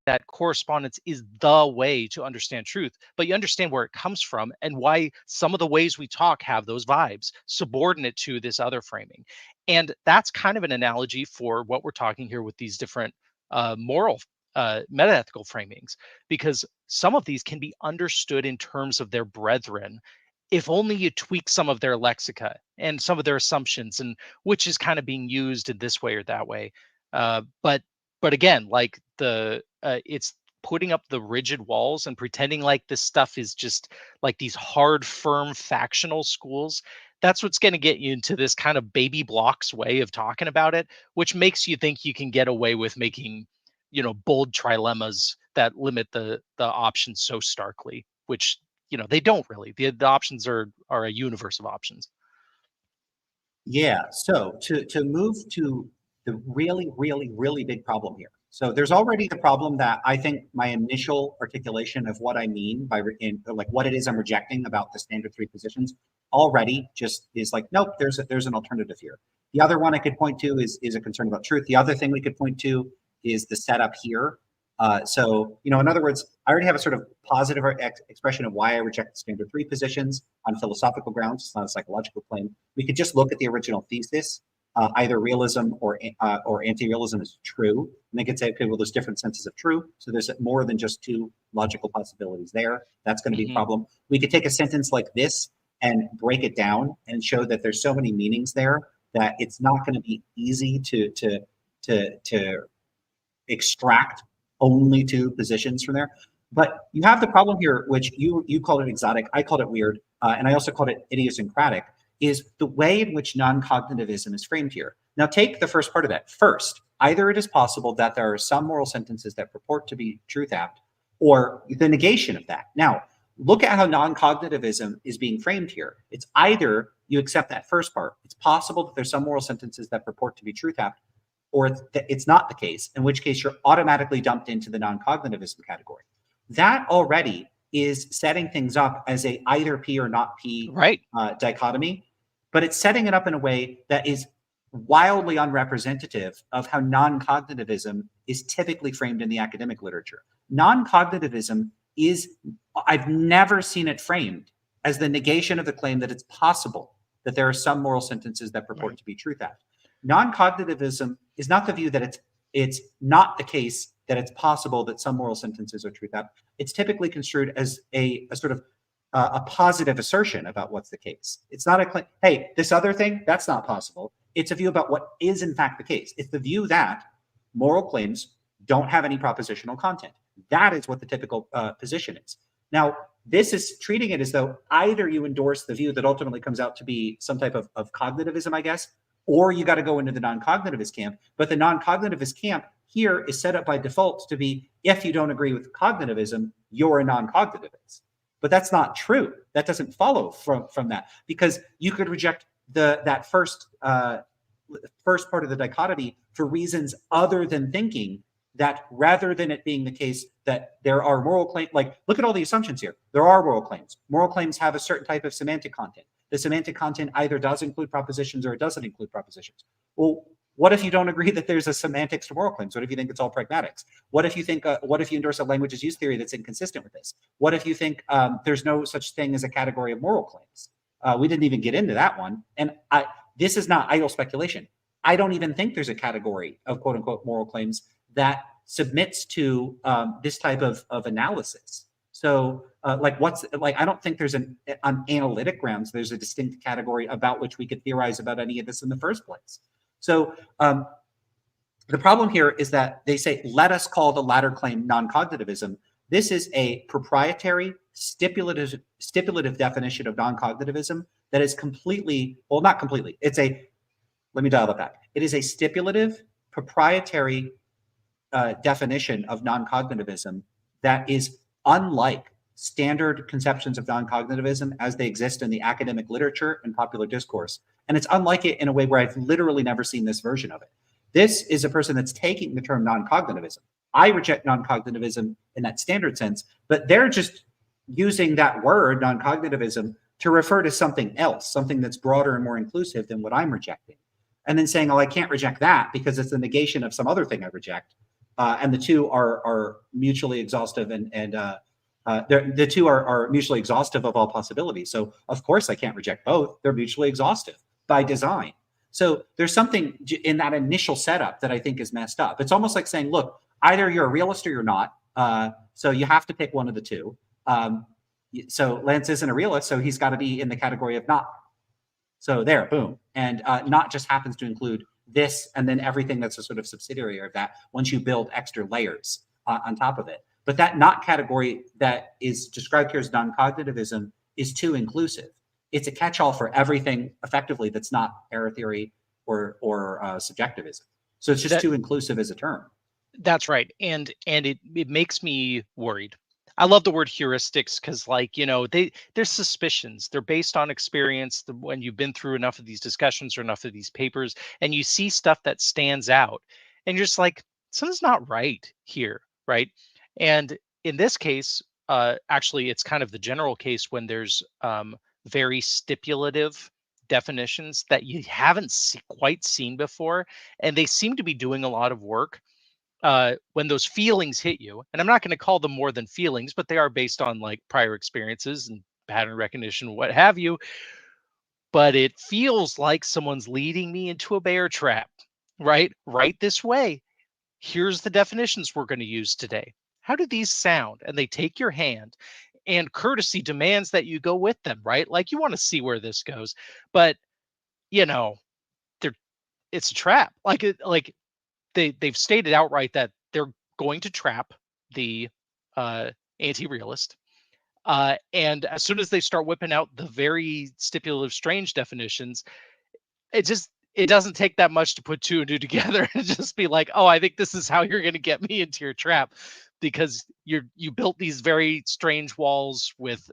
that correspondence is the way to understand truth, but you understand where it comes from and why some of the ways we talk have those vibes subordinate to this other framing. And that's kind of an analogy for what we're talking here with these different moral metaethical framings, because some of these can be understood in terms of their brethren if only you tweak some of their lexica and some of their assumptions, and which is kind of being used in this way or that way. But again, like it's putting up the rigid walls and pretending like this stuff is just like these hard, firm factional schools. That's what's going to get you into this kind of baby blocks way of talking about it, which makes you think you can get away with making, bold trilemmas that limit the options so starkly, which they don't really. The options are a universe of options. Yeah. So to move to the really, really, really big problem here, So there's already the problem that I think my initial articulation of what I mean by like what it is I'm rejecting about the standard three positions already just is like, nope, there's an alternative here. The other one I could point to is a concern about truth. The other thing we could point to is the setup here. So, in other words, I already have a sort of positive expression of why I reject the standard three positions on philosophical grounds. It's not a psychological claim. We could just look at the original thesis. Either realism or anti-realism is true. And they could say, okay, well, there's different senses of true. So there's more than just two logical possibilities there. That's going to be a problem. We could take a sentence like this and break it down and show that there's so many meanings there that it's not going to be easy to extract only two positions from there. But you have the problem here, which you called it exotic, I called it weird, and I also called it idiosyncratic, is the way in which non-cognitivism is framed here. Now take the first part of that. First, either it is possible that there are some moral sentences that purport to be truth-apt, or the negation of that. Now, look at how non-cognitivism is being framed here. It's either you accept that first part, it's possible that there's some moral sentences that purport to be truth-apt, or it's not the case, in which case you're automatically dumped into the non-cognitivism category. That already is setting things up as a either P or not P dichotomy, but it's setting it up in a way that is wildly unrepresentative of how non-cognitivism is typically framed in the academic literature. Non-cognitivism is, I've never seen it framed as the negation of the claim that it's possible that there are some moral sentences that purport to be truth-apt. Non-cognitivism is not the view that it's not the case that it's possible that some moral sentences are truth-apt. It's typically construed as a sort of a positive assertion about what's the case. It's not a claim, hey, this other thing, that's not possible. It's a view about what is in fact the case. It's the view that moral claims don't have any propositional content. That is what the typical position is. Now, this is treating it as though either you endorse the view that ultimately comes out to be some type of cognitivism, I guess, or you got to go into the non-cognitivist camp. But the non-cognitivist camp here is set up by default to be, if you don't agree with cognitivism, you're a non-cognitivist. But that's not true. That doesn't follow from that, because you could reject that first part of the dichotomy for reasons other than thinking that, rather than it being the case that there are moral claims, like look at all the assumptions here. There are moral claims. Moral claims have a certain type of semantic content. The semantic content either does include propositions or it doesn't include propositions. Well, what if you don't agree that there's a semantics to moral claims? What if you think it's all pragmatics? What if you think? What if you endorse a language is use theory that's inconsistent with this? What if you think there's no such thing as a category of moral claims? We didn't even get into that one. And this is not idle speculation. I don't even think there's a category of quote unquote moral claims that submits to this type of analysis. So I don't think there's on analytic grounds, there's a distinct category about which we could theorize about any of this in the first place. So the problem here is that they say, let us call the latter claim non-cognitivism. This is a proprietary stipulative definition of non-cognitivism that is completely, well, not completely. Let me dial that back. It is a stipulative proprietary definition of non-cognitivism that is unlike standard conceptions of non-cognitivism as they exist in the academic literature and popular discourse. And it's unlike it in a way where I've literally never seen this version of it. This is a person that's taking the term non-cognitivism. I reject non-cognitivism in that standard sense, but they're just using that word, non-cognitivism, to refer to something else, something that's broader and more inclusive than what I'm rejecting. And then saying, oh, I can't reject that because it's the negation of some other thing I reject. And the two are mutually exhaustive, and the two are mutually exhaustive of all possibilities. So of course I can't reject both. They're mutually exhaustive by design. So there's something in that initial setup that I think is messed up. It's almost like saying, look, either you're a realist or you're not. So you have to pick one of the two. So Lance isn't a realist, so he's got to be in the category of not. So there, boom. And not just happens to include this and then everything that's a sort of subsidiary of that once you build extra layers on top of it. But that not category that is described here as non-cognitivism is too inclusive. It's a catch-all for everything effectively that's not error theory or subjectivism. So it's just too inclusive as a term. That's right. And it makes me worried. I love the word heuristics because, they're suspicions. They're based on experience. When you've been through enough of these discussions or enough of these papers, and you see stuff that stands out, and you're just like, something's not right here, right? And in this case, actually, it's kind of the general case when there's very stipulative definitions that you haven't quite seen before, and they seem to be doing a lot of work when those feelings hit you. And I'm not going to call them more than feelings, but they are based on like prior experiences and pattern recognition, what have you. But it feels like someone's leading me into a bear trap, right? Right this way. Here's the definitions we're going to use today. How do these sound? And they take your hand, and courtesy demands that you go with them, right? Like you want to see where this goes, but you know, they're it's a trap. Like they've stated outright that they're going to trap the uh, anti-realist. And as soon as they start whipping out the very stipulative strange definitions, it doesn't take that much to put two and two together and just be like, oh, I think this is how you're going to get me into your trap, because you built these very strange walls with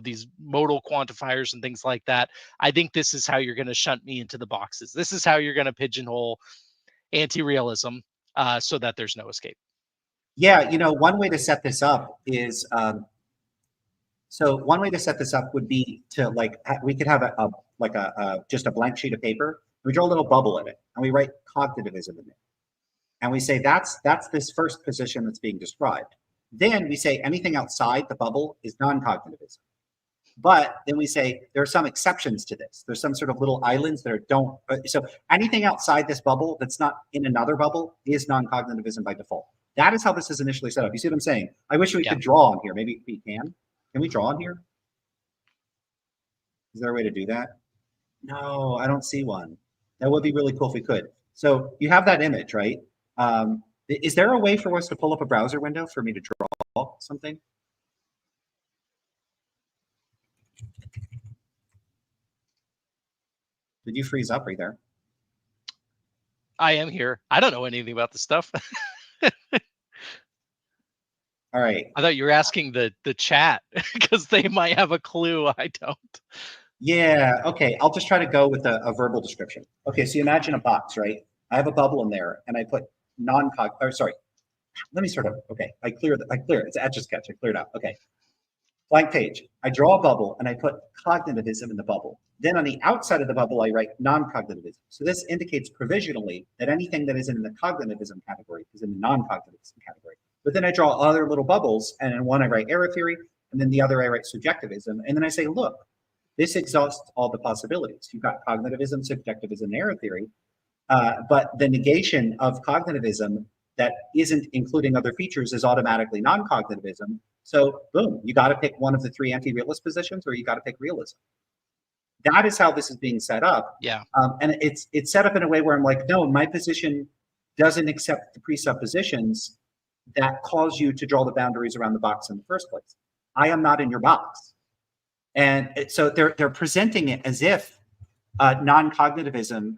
these modal quantifiers and things like that. I think this is how you're going to shunt me into the boxes. This is how you're going to pigeonhole anti-realism so that there's no escape. Yeah, one way to set this up is one way to set this up would be to we could have just a blank sheet of paper. We draw a little bubble in it, and we write cognitivism in it, and we say that's this first position that's being described. Then we say anything outside the bubble is non-cognitivism. But then we say there are some exceptions to this. There's some sort of little islands that don't. So anything outside this bubble that's not in another bubble is non-cognitivism by default. That is how this is initially set up. You see what I'm saying? I wish we could draw on here. Maybe we can. Can we draw on here? Is there a way to do that? No, I don't see one. That would be really cool if we could. So you have that image, right? Is there a way for us to pull up a browser window for me to draw something? Did you freeze up right there? I am here. I don't know anything about this stuff. All right. I thought you were asking the chat because they might have a clue. I don't. Yeah. Okay. I'll just try to go with a verbal description. Okay. So you imagine a box, right? I have a bubble in there, and I put sorry. Let me start over. Okay. I clear it. It's Etch a Sketch. I cleared out. Okay. Blank page. I draw a bubble and I put cognitivism in the bubble. Then on the outside of the bubble, I write non-cognitivism. So this indicates provisionally that anything that is in the cognitivism category is in the non-cognitivism category. But then I draw other little bubbles, and in one I write error theory, and then the other I write subjectivism. And then I say, look, this exhausts all the possibilities. You've got cognitivism, subjectivism, error theory, but the negation of cognitivism that isn't including other features is automatically non-cognitivism. So boom, you got to pick one of the three anti-realist positions, or you got to pick realism. That is how this is being set up. Yeah. And it's set up in a way where I'm like, no, my position doesn't accept the presuppositions that cause you to draw the boundaries around the box in the first place. I am not in your box. And so they're presenting it as if non-cognitivism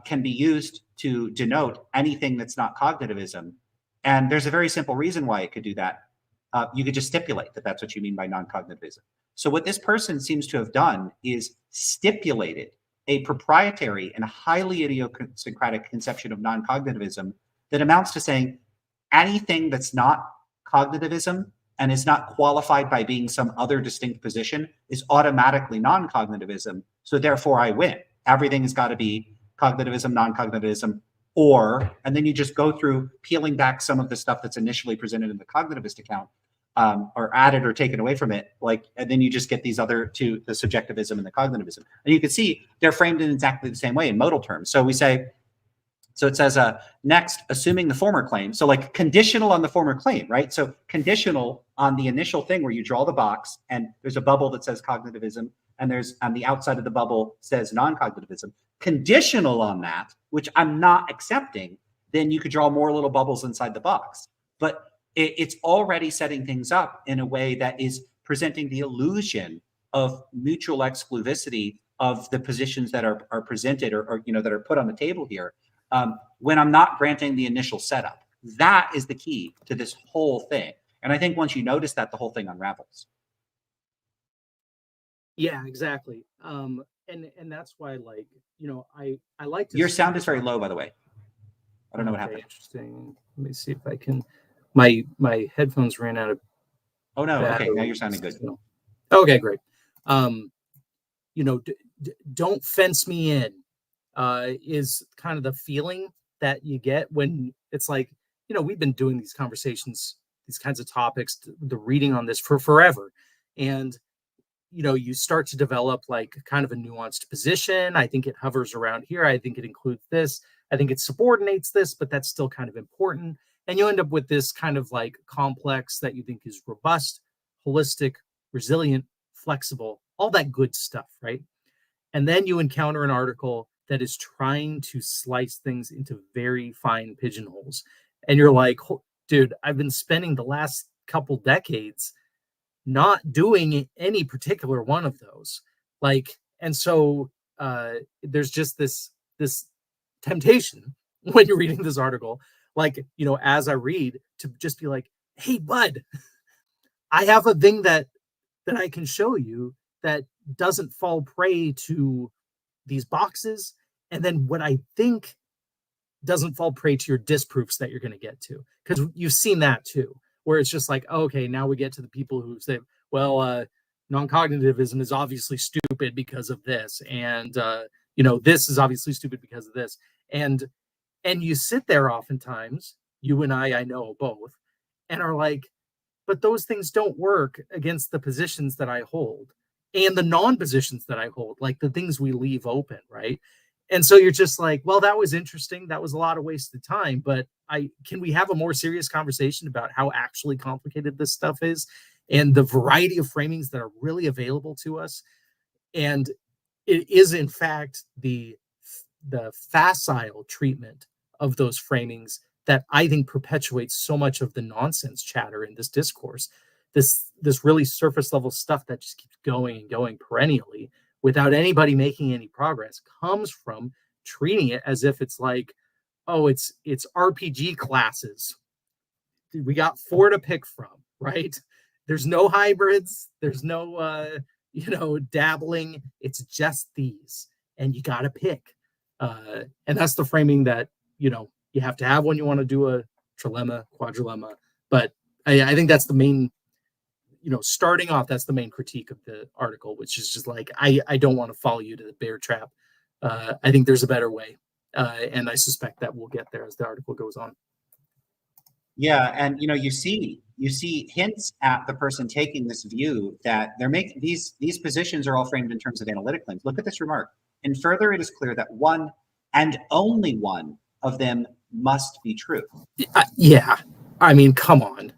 can be used to denote anything that's not cognitivism. And there's a very simple reason why it could do that. You could just stipulate that that's what you mean by non-cognitivism. So what this person seems to have done is stipulated a proprietary and highly idiosyncratic conception of non-cognitivism that amounts to saying anything that's not cognitivism and is not qualified by being some other distinct position is automatically non-cognitivism. So therefore I win. Everything has got to be cognitivism, non-cognitivism, and then you just go through peeling back some of the stuff that's initially presented in the cognitivist account, or added or taken away from it, and then you just get these other two, the subjectivism and the cognitivism. And you can see they're framed in exactly the same way in modal terms. So we say, so it says, next, assuming the former claim. So like conditional on the former claim, right? So conditional on the initial thing where you draw the box and there's a bubble that says cognitivism, and there's on the outside of the bubble says non-cognitivism. Conditional on that, which I'm not accepting, then you could draw more little bubbles inside the box. But it's already setting things up in a way that is presenting the illusion of mutual exclusivity of the positions that are presented or that are put on the table here, when I'm not granting the initial setup. That is the key to this whole thing. And I think once you notice that, the whole thing unravels. Yeah, exactly. And that's why, I like to. Your sound is very low, by the way. I don't know what Okay, happened. interesting. Let me see if I can. My headphones ran out of Oh no. Okay, now battery. you're sounding good. So- Okay, great. Um, you know, don't fence me in. Is kind of the feeling that you get when it's like, we've been doing these conversations, these kinds of topics, the reading on this for forever, and you start to develop like kind of a nuanced position. I think it hovers around here. I think it includes this. I think it subordinates this, but that's still kind of important. And you end up with this kind of like complex that you think is robust, holistic, resilient, flexible, all that good stuff, right? And then you encounter an article that is trying to slice things into very fine pigeonholes. And you're like, dude, I've been spending the last couple decades not doing any particular one of those. Like, and so there's just this temptation when you're reading this article, like, as I read, to just be like, hey, bud, I have a thing that I can show you that doesn't fall prey to these boxes. And then what I think doesn't fall prey to your disproofs that you're going to get to. Because you've seen that too, where it's just like, okay, now we get to the people who say, well, non-cognitivism is obviously stupid because of this. And, this is obviously stupid because of this. And you sit there oftentimes, you and I know both, and are like, but those things don't work against the positions that I hold and the non-positions that I hold, like the things we leave open, right? And so you're just like, well, that was interesting. That was a lot of wasted time, but can we have a more serious conversation about how actually complicated this stuff is and the variety of framings that are really available to us? And it is in fact the facile treatment of those framings that I think perpetuates so much of the nonsense chatter in this discourse. This really surface level stuff that just keeps going and going perennially without anybody making any progress comes from treating it as if it's like, oh, it's RPG classes. We got 4 to pick from, right? There's no hybrids, there's no dabbling. It's just these, and you got to pick. And that's the framing that you have to have when you want to do a trilemma, quadrilemma. But I think that's the main, starting off, that's the main critique of the article, which is just like, I don't want to follow you to the bear trap. I think there's a better way. And I suspect that we'll get there as the article goes on. Yeah, and you see hints at the person taking this view that they're making these positions are all framed in terms of analytic claims. Look at this remark. And further, it is clear that one and only one of them must be true. Yeah, I mean, come on.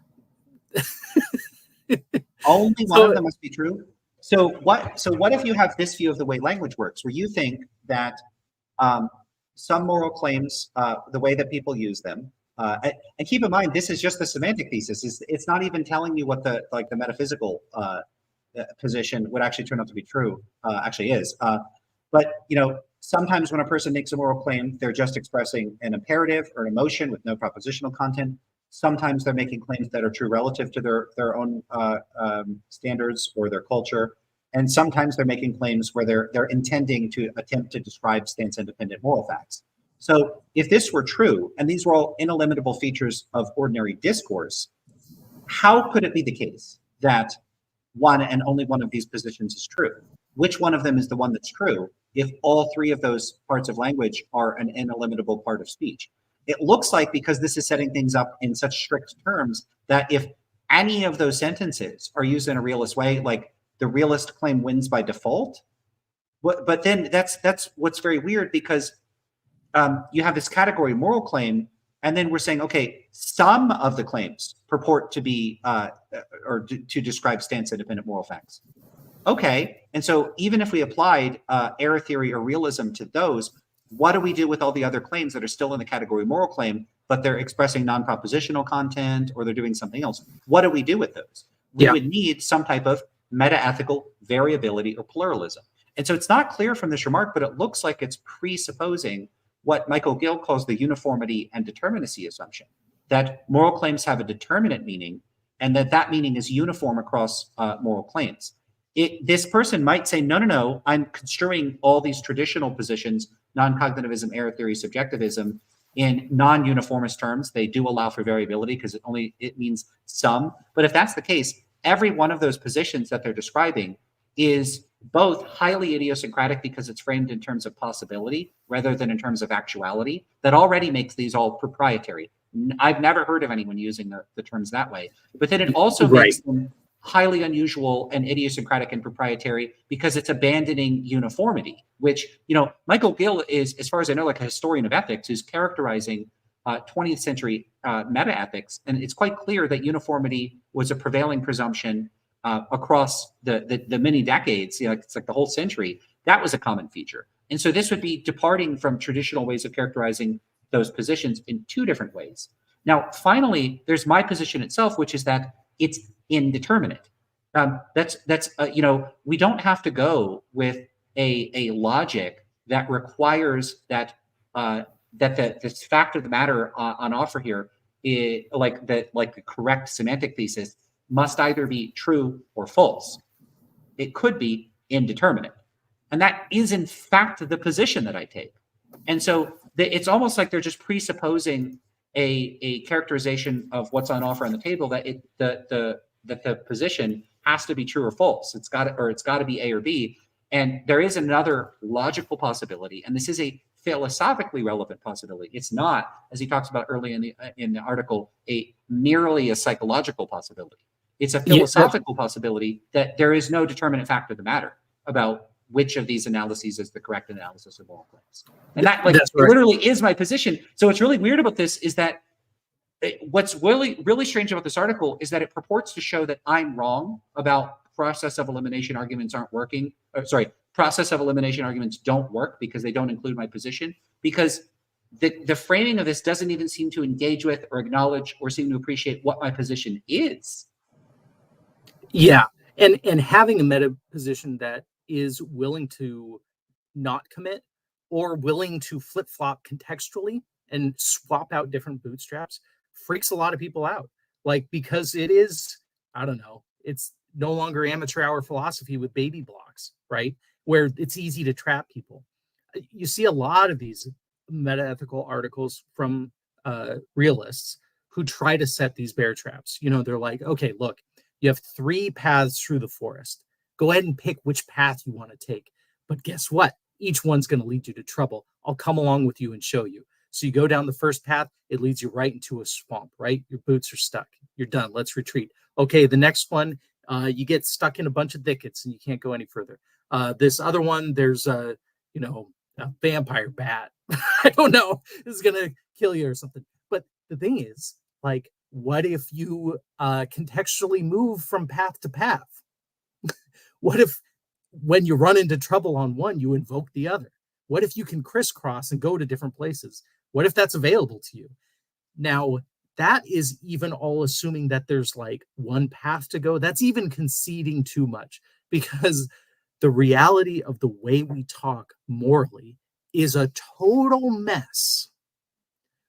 Only one of them must be true. So what if you have this view of the way language works, where you think that some moral claims, the way that people use them, and keep in mind, this is just the semantic thesis. It's not even telling you what the metaphysical position would actually turn out to be true. Actually is. But sometimes when a person makes a moral claim, they're just expressing an imperative or an emotion with no propositional content. Sometimes they're making claims that are true relative to their own standards or their culture. And sometimes they're making claims where they're intending to attempt to describe stance-independent moral facts. So if this were true, and these were all ineliminable features of ordinary discourse, how could it be the case that one and only one of these positions is true? Which one of them is the one that's true if all 3 of those parts of language are an ineliminable part of speech? It looks like, because this is setting things up in such strict terms, that if any of those sentences are used in a realist way, like the realist claim wins by default. But then that's what's very weird, because you have this category moral claim, and then we're saying, okay, some of the claims purport to be or to describe stance-independent moral facts. Okay, and so even if we applied error theory or realism to those, what do we do with all the other claims that are still in the category moral claim, but they're expressing non-propositional content or they're doing something else? What do we do with those? We would need some type of metaethical variability or pluralism. And so it's not clear from this remark, but it looks like it's presupposing what Michael Gill calls the uniformity and determinacy assumption, that moral claims have a determinate meaning and that meaning is uniform across moral claims. This person might say, no, I'm construing all these traditional positions, non-cognitivism, error theory, subjectivism, in non-uniformist terms, they do allow for variability because it means some. But if that's the case, every one of those positions that they're describing is both highly idiosyncratic because it's framed in terms of possibility rather than in terms of actuality. That already makes these all proprietary. I've never heard of anyone using the terms that way. But then it also makes them highly unusual and idiosyncratic and proprietary because it's abandoning uniformity, which, Michael Gill is, as far as I know, like a historian of ethics who's characterizing 20th century metaethics. And it's quite clear that uniformity was a prevailing presumption across the many decades. It's like the whole century. That was a common feature. And so this would be departing from traditional ways of characterizing those positions in two different ways. Now, finally, there's my position itself, which is that it's indeterminate. We don't have to go with a logic that requires that the fact of the matter on offer here, like the correct semantic thesis, must either be true or false. It could be indeterminate, and that is in fact the position that I take. And so it's almost like they're just presupposing a characterization of what's on offer on the table, that the position has to be true or false. It's got to be A or B. And there is another logical possibility, and this is a philosophically relevant possibility. It's not, as he talks about early in the article, merely a psychological possibility. It's a philosophical possibility that there is no determinate fact of the matter about which of these analyses is the correct analysis of all claims. And that literally is my position. So what's really weird about this is that what's really, really strange about this article is that it purports to show that I'm wrong about process of elimination arguments aren't working. Process of elimination arguments don't work because they don't include my position, because the framing of this doesn't even seem to engage with or acknowledge or seem to appreciate what my position is. Yeah. And having a meta position that is willing to not commit or willing to flip-flop contextually and swap out different bootstraps freaks a lot of people out. Because it is, I don't know, it's no longer amateur hour philosophy with baby blocks, right? Where it's easy to trap people. You see a lot of these metaethical articles from realists who try to set these bear traps. They're like, okay, look, you have 3 paths through the forest. Go ahead and pick which path you want to take. But guess what? Each one's going to lead you to trouble. I'll come along with you and show you. So you go down the first path, it leads you right into a swamp, right? Your boots are stuck. You're done. Let's retreat. Okay, the next one, you get stuck in a bunch of thickets and you can't go any further. This other one, there's a vampire bat. I don't know. This is going to kill you or something. But the thing is, what if you contextually move from path to path? What if when you run into trouble on one, you invoke the other? What if you can crisscross and go to different places? What if that's available to you? Now, that is even all assuming that there's one path to go. That's even conceding too much, because the reality of the way we talk morally is a total mess.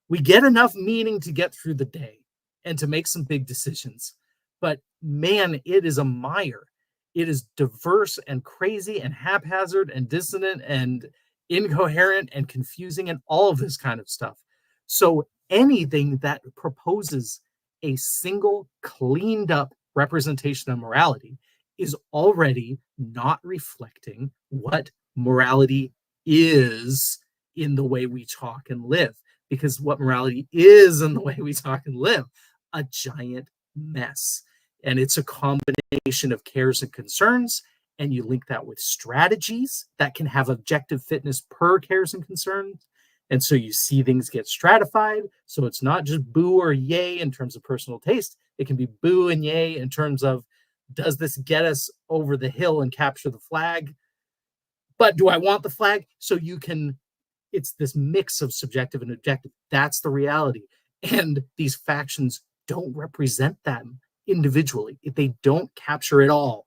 We get enough meaning to get through the day and to make some big decisions. But man, it is a mire. It is diverse and crazy and haphazard and dissonant and incoherent and confusing and all of this kind of stuff. So anything that proposes a single cleaned up representation of morality is already not reflecting what morality is in the way we talk and live. Because what morality is in the way we talk and live, a giant mess. And it's a combination of cares and concerns, and you link that with strategies that can have objective fitness per cares and concerns. And so you see things get stratified. So it's not just boo or yay in terms of personal taste. It can be boo and yay in terms of, does this get us over the hill and capture the flag? But do I want the flag? So it's this mix of subjective and objective. That's the reality. And these factions don't represent them individually. They don't capture it all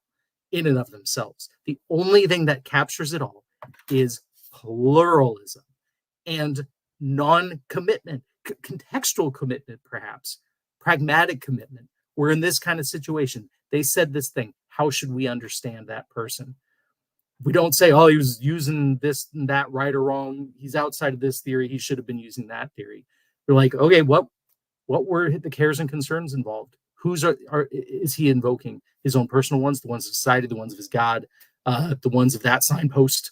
in and of themselves. The only thing that captures it all is pluralism and non-commitment, contextual commitment, perhaps, pragmatic commitment. We're in this kind of situation. They said this thing. How should we understand that person? We don't say, oh, he was using this and that right or wrong. He's outside of this theory. He should have been using that theory. You're like, okay, what were the cares and concerns involved? Is he invoking? His own personal ones, the ones of society, the ones of his God, the ones of that signpost?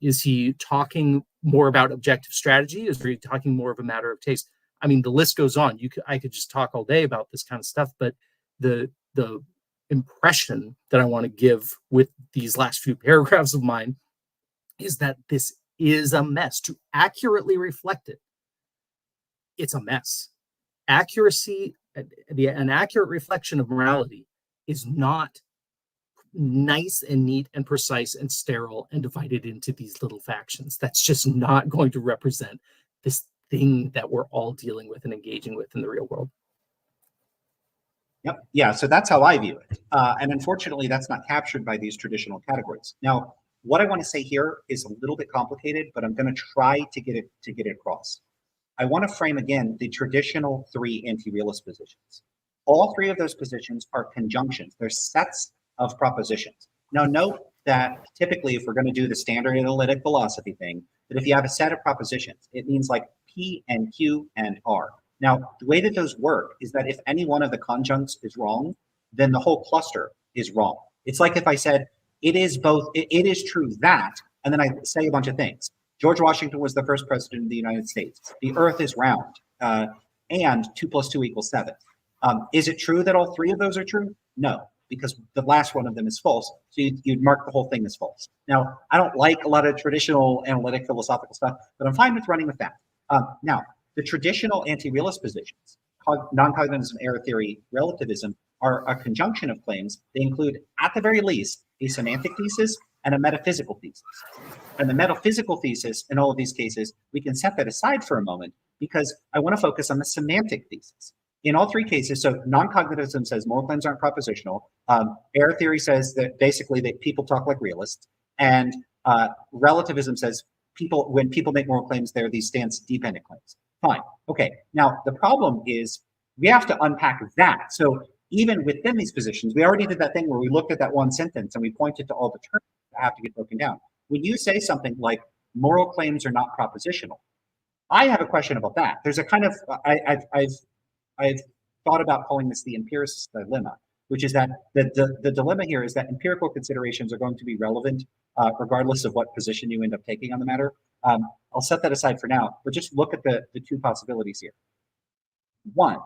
Is he talking more about objective strategy? Is he talking more of a matter of taste? I mean, the list goes on. I could just talk all day about this kind of stuff, but the impression that I want to give with these last few paragraphs of mine is that this is a mess. To accurately reflect it, it's a mess. Accuracy, an accurate reflection of morality is not nice and neat and precise and sterile and divided into these little factions. That's just not going to represent this thing that we're all dealing with and engaging with in the real world. Yep. Yeah. So that's how I view it. And unfortunately, that's not captured by these traditional categories. Now, what I want to say here is a little bit complicated, but I'm going to try to get it across. I want to frame again the traditional three anti-realist positions. All three of those positions are conjunctions. They're sets of propositions. Now, note that typically, if we're going to do the standard analytic philosophy thing, that if you have a set of propositions, it means like P and Q and R. Now, the way that those work is that if any one of the conjuncts is wrong, then the whole cluster is wrong. It's like if I said, it is true that, and then I say a bunch of things. George Washington was the first president of the United States. The earth is round, and 2 + 2 = 7. Is it true that all three of those are true? No, because the last one of them is false. So you'd mark the whole thing as false. Now, I don't like a lot of traditional analytic philosophical stuff, but I'm fine with running with that. Now, the traditional anti-realist positions, non-cognitivism, error theory, relativism, are a conjunction of claims. They include, at the very least, a semantic thesis and a metaphysical thesis. And the metaphysical thesis in all of these cases, we can set that aside for a moment because I want to focus on the semantic thesis. In all three cases, so non-cognitivism says moral claims aren't propositional. Error theory says that basically that people talk like realists. And relativism says when people make moral claims, they're these stance-dependent claims. Fine. Okay. Now, the problem is we have to unpack that. So even within these positions, we already did that thing where we looked at that one sentence and we pointed to all the terms that have to get broken down. When you say something like moral claims are not propositional, I have a question about that. There's a kind of, I've thought about calling this the empiricist dilemma, which is that the dilemma here is that empirical considerations are going to be relevant regardless of what position you end up taking on the matter. I'll set that aside for now, but just look at the two possibilities here. One,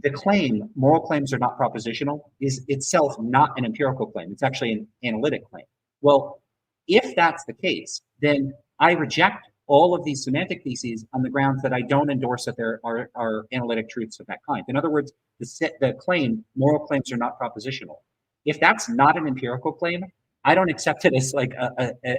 the claim, moral claims are not propositional, is itself not an empirical claim. It's actually an analytic claim. Well, if that's the case, then I reject all of these semantic theses on the grounds that I don't endorse that there are analytic truths of that kind. In other words, the claim, moral claims are not propositional. If that's not an empirical claim, I don't accept it as like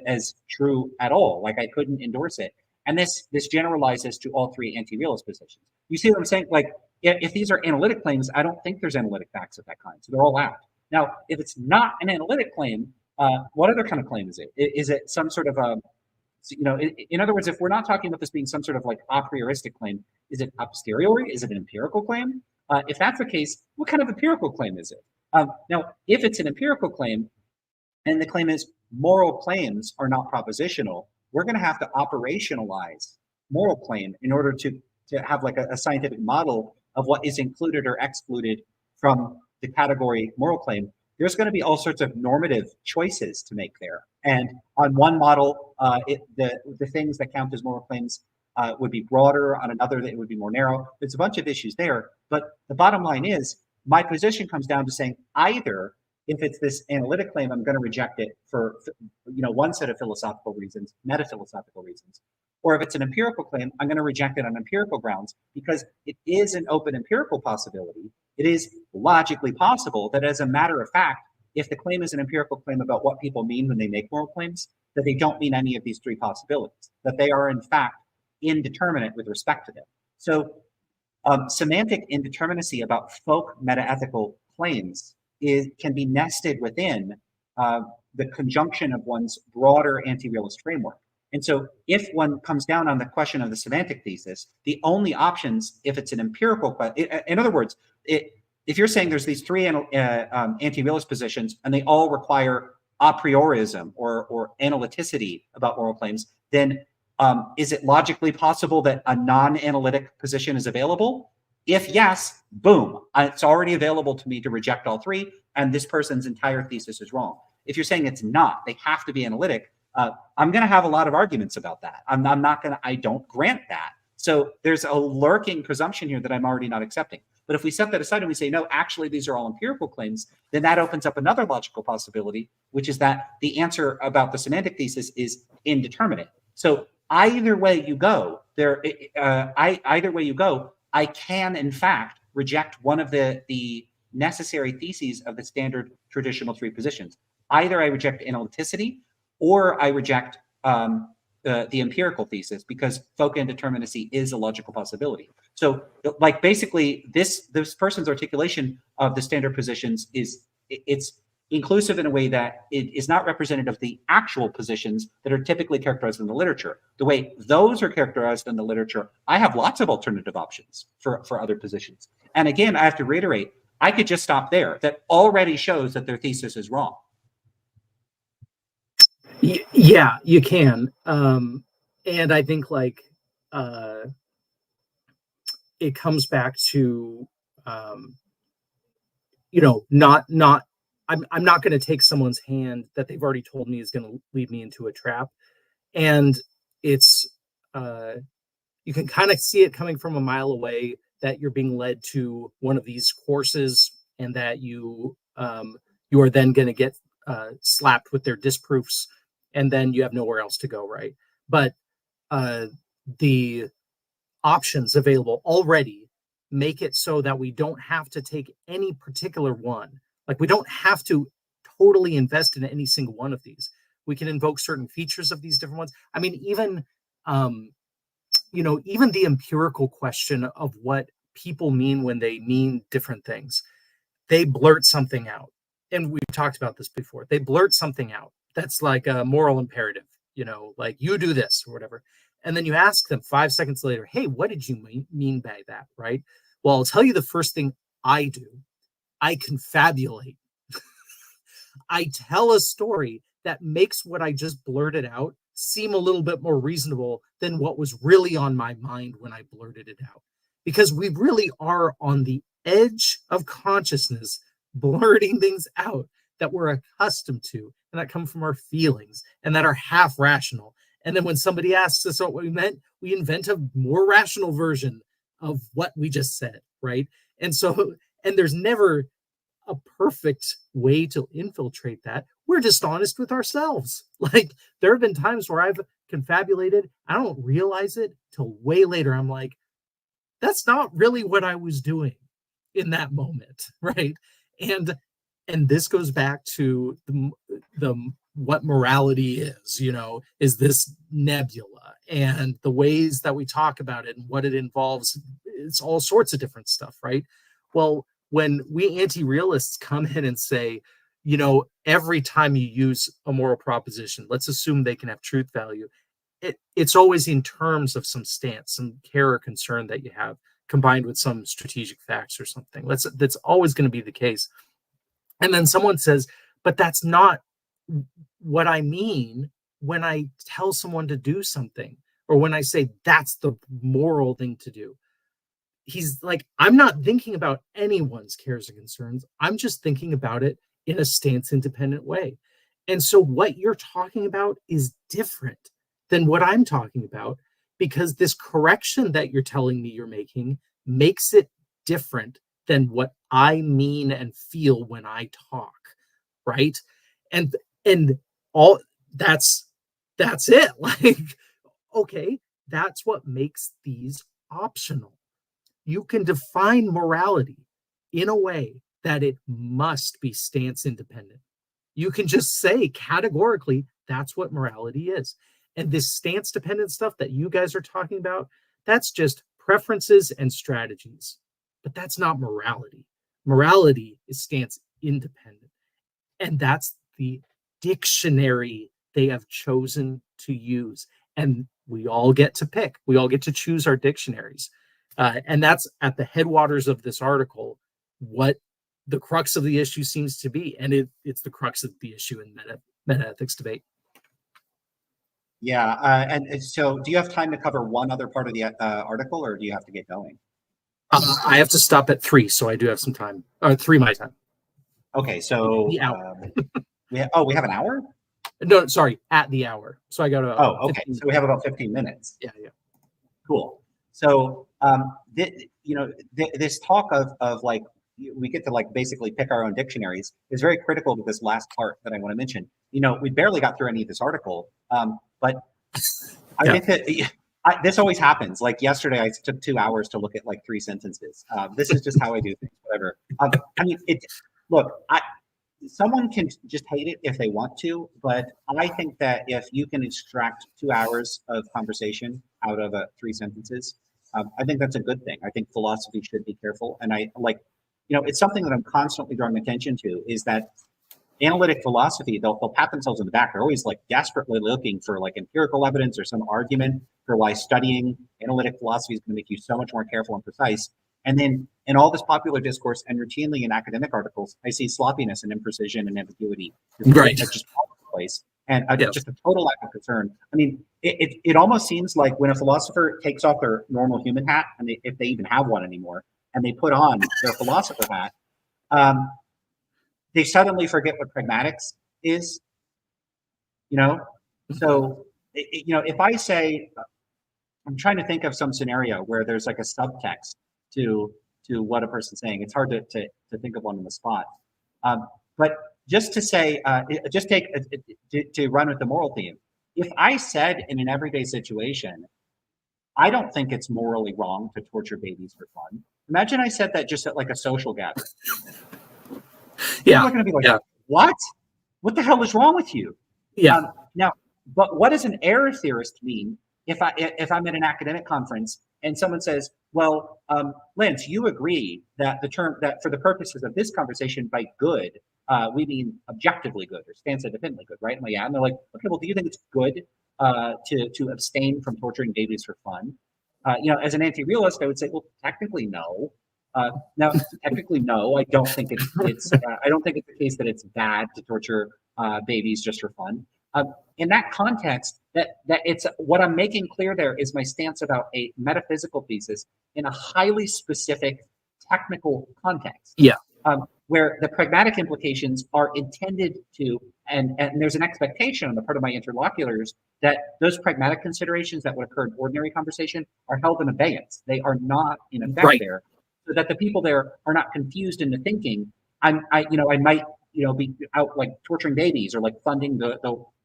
as true at all. Like I couldn't endorse it. And this generalizes to all three anti-realist positions. You see what I'm saying? Like if these are analytic claims, I don't think there's analytic facts of that kind. So they're all out. Now, if it's not an analytic claim, what other kind of claim is it? Is it some sort of in other words, if we're not talking about this being some sort of like a prioristic claim, is it a posteriori? Is it an empirical claim? If that's the case, what kind of empirical claim is it? Now, if it's an empirical claim, and the claim is moral claims are not propositional, we're going to have to operationalize moral claim in order to have like a scientific model of what is included or excluded from the category moral claim. There's going to be all sorts of normative choices to make there. And on one model, the things that count as moral claims would be broader. On another, it would be more narrow. There's a bunch of issues there. But the bottom line is, my position comes down to saying either if it's this analytic claim, I'm going to reject it for one set of philosophical reasons, metaphilosophical reasons. Or if it's an empirical claim, I'm going to reject it on empirical grounds because it is an open empirical possibility. It is logically possible that as a matter of fact, if the claim is an empirical claim about what people mean when they make moral claims, that they don't mean any of these three possibilities, that they are in fact indeterminate with respect to them. So semantic indeterminacy about folk metaethical claims can be nested within the conjunction of one's broader anti-realist framework. And so if one comes down on the question of the semantic thesis, the only options, if it's an empirical question, in other words, if you're saying there's these three anti-realist positions and they all require a priorism or analyticity about moral claims, then Is it logically possible that a non-analytic position is available? If yes, boom, it's already available to me to reject all three, and this person's entire thesis is wrong. If you're saying it's not, they have to be analytic, I'm going to have a lot of arguments about that. I'm not going to, I don't grant that. So there's a lurking presumption here that I'm already not accepting. But if we set that aside and we say, no, actually, these are all empirical claims, then that opens up another logical possibility, which is that the answer about the semantic thesis is indeterminate. So either way you go, I can, in fact, reject one of the necessary theses of the standard traditional three positions. Either I reject analyticity or I reject the empirical thesis, because folk indeterminacy is a logical possibility. So like basically this person's articulation of the standard positions it's inclusive in a way that it is not representative of the actual positions that are typically characterized in the literature. The way those are characterized in the literature, I have lots of alternative options for other positions. And again, I have to reiterate, I could just stop there. That already shows that their thesis is wrong. Yeah, you can. And I think like it comes back to not I'm not going to take someone's hand that they've already told me is going to lead me into a trap. And it's you can kind of see it coming from a mile away that you're being led to one of these courses, and that you are then going to get slapped with their disproofs, and then you have nowhere else to go, right? But the options available already make it so that we don't have to take any particular one. Like, we don't have to totally invest in any single one of these. We can invoke certain features of these different ones. I mean, even even the empirical question of what people mean when they mean different things. They blurt something out. And we've talked about this before. They blurt something out that's like a moral imperative, like you do this or whatever. And then you ask them 5 seconds later, hey, what did you mean by that, right? Well, I'll tell you the first thing I do. I confabulate. I tell a story that makes what I just blurted out seem a little bit more reasonable than what was really on my mind when I blurted it out. Because we really are on the edge of consciousness, blurting things out that we're accustomed to and that come from our feelings and that are half rational. And then when somebody asks us what we meant, we invent a more rational version of what we just said, right? And there's never a perfect way to infiltrate that. We're dishonest with ourselves. Like, there have been times where I've confabulated, I don't realize it till way later. I'm like, that's not really what I was doing in that moment, right? And this goes back to the what morality is this nebula, and the ways that we talk about it and what it involves. It's all sorts of different stuff, right? Well, when we anti-realists come in and say, every time you use a moral proposition, let's assume they can have truth value. It's always in terms of some stance, some care or concern that you have, combined with some strategic facts or something. That's always going to be the case. And then someone says, but that's not what I mean when I tell someone to do something, or when I say that's the moral thing to do. He's like, I'm not thinking about anyone's cares and concerns. I'm just thinking about it in a stance independent way. And so what you're talking about is different than what I'm talking about, because this correction that you're telling me you're making makes it different than what I mean and feel when I talk, right? And all that's it. Like, okay, that's what makes these optional. You can define morality in a way that it must be stance independent. You can just say categorically, that's what morality is. And this stance dependent stuff that you guys are talking about, that's just preferences and strategies. But that's not morality. Morality is stance independent. And that's the dictionary they have chosen to use. And we all get to pick. We all get to choose our dictionaries. And that's at the headwaters of this article, what the crux of the issue seems to be. And it's the crux of the issue in metaethics debate. Yeah. And so do you have time to cover one other part of the article, or do you have to get going? I have to stop at 3, so I do have some time. 3 my time. Okay. So The hour. we have an hour? No, sorry, at the hour. So I got about Oh, okay. 15. So we have about 15 minutes. Yeah, yeah. Cool. So, this talk of like, we get to like basically pick our own dictionaries is very critical to this last part that I want to mention. We barely got through any of this article, but I Yeah. think that this always happens. Like yesterday, I took 2 hours to look at like 3 sentences. This is just how I do things. Whatever. I mean, look, someone can just hate it if they want to, but I think that if you can extract 2 hours of conversation out of 3 sentences, I think that's a good thing. I think philosophy should be careful, and I like, it's something that I'm constantly drawing attention to is that analytic philosophy, they'll pat themselves in the back. They're always like desperately looking for like empirical evidence or some argument for why studying analytic philosophy is going to make you so much more careful and precise. And then in all this popular discourse and routinely in academic articles, I see sloppiness and imprecision and ambiguity. Right. That's just all over the place. And Yeah. just a total lack of concern. I mean, it almost seems like when a philosopher takes off their normal human hat, and if they even have one anymore, and they put on their philosopher hat, they suddenly forget what pragmatics is. So if I say, I'm trying to think of some scenario where there's like a subtext to what a person's saying. It's hard to think of one on the spot. But just to say, just take to run with the moral theme. If I said in an everyday situation, I don't think it's morally wrong to torture babies for fun. Imagine I said that just at like a social gathering. Yeah. People are going to be like, Yeah. what? What the hell is wrong with you? Yeah. Now, but what does an error theorist mean if I'm at an academic conference and someone says, well, Lance, you agree that the term that for the purposes of this conversation by good, we mean objectively good or stance independently good, right? I'm like, yeah. And they're like, okay, well, do you think it's good to abstain from torturing babies for fun? As an anti-realist, I would say, well, technically no. Now, technically no. I don't think it's I don't think it's the case that it's bad to torture babies just for fun. In that context, that it's what I'm making clear there is my stance about a metaphysical thesis in a highly specific technical context. Yeah. Where the pragmatic implications are intended to, and there's an expectation on the part of my interlocutors that those pragmatic considerations that would occur in ordinary conversation are held in abeyance. They are not in effect Right. there, so that the people there are not confused into thinking I might be out like torturing babies or like funding the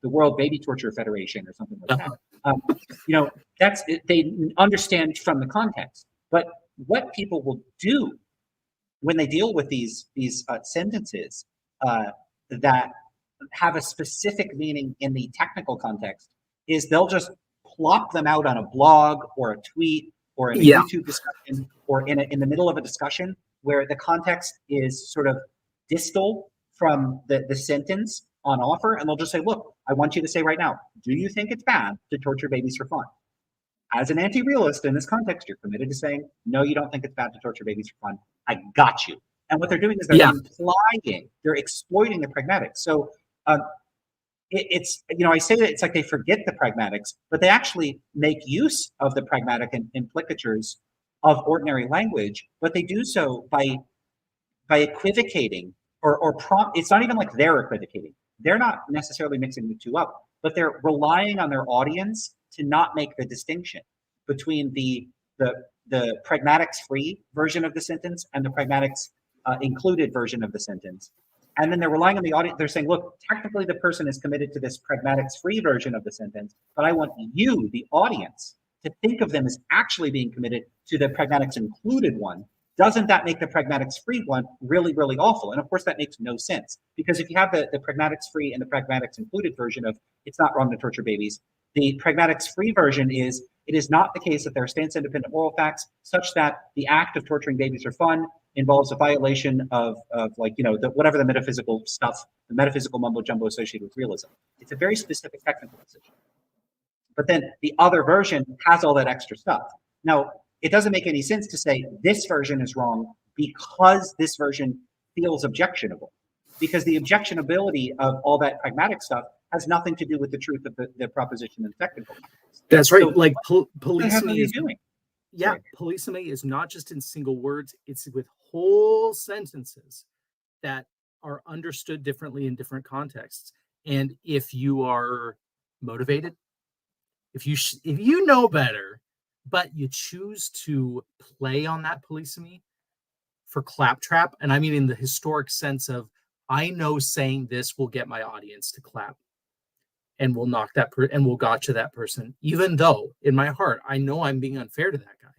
World Baby Torture Federation or something like that. That's they understand from the context. But what people will do when they deal with these sentences that have a specific meaning in the technical context is they'll just plop them out on a blog or a tweet or in a Yeah. YouTube discussion or in the middle of a discussion where the context is sort of distal from the sentence on offer, and they'll just say, look, I want you to say right now, do you think it's bad to torture babies for fun? As an anti-realist in this context, you're committed to saying, no, you don't think it's bad to torture babies for fun. I got you. And what they're doing is they're Yeah. implying, they're exploiting the pragmatics. So it's, I say that it's like they forget the pragmatics, but they actually make use of the pragmatic implicatures of ordinary language, but they do so by equivocating or prompt. It's not even like they're equivocating. They're not necessarily mixing the two up, but they're relying on their audience to not make the distinction between the pragmatics free version of the sentence and the pragmatics included version of the sentence. And then they're relying on the audience. They're saying, look, technically the person is committed to this pragmatics free version of the sentence, but I want you, the audience, to think of them as actually being committed to the pragmatics included one. Doesn't that make the pragmatics free one really, really awful? And of course, that makes no sense, because if you have the pragmatics free and the pragmatics included version of it's not wrong to torture babies, the pragmatics free version is it is not the case that there are stance independent moral facts such that the act of torturing babies for fun involves a violation of whatever the metaphysical stuff, the metaphysical mumbo jumbo associated with realism. It's a very specific technical decision. But then the other version has all that extra stuff. Now, it doesn't make any sense to say this version is wrong because this version feels objectionable, because the objectionability of all that pragmatic stuff has nothing to do with the truth of the proposition in technical context. That's right. So like what the police heck are you doing? yeah, Sorry. polysemy is not just in single words, it's with whole sentences that are understood differently in different contexts. And if you are motivated, if you know better, but you choose to play on that polysemy for claptrap, and I mean in the historic sense of, I know saying this will get my audience to clap and will knock and will gotcha that person, even though in my heart I know I'm being unfair to that guy,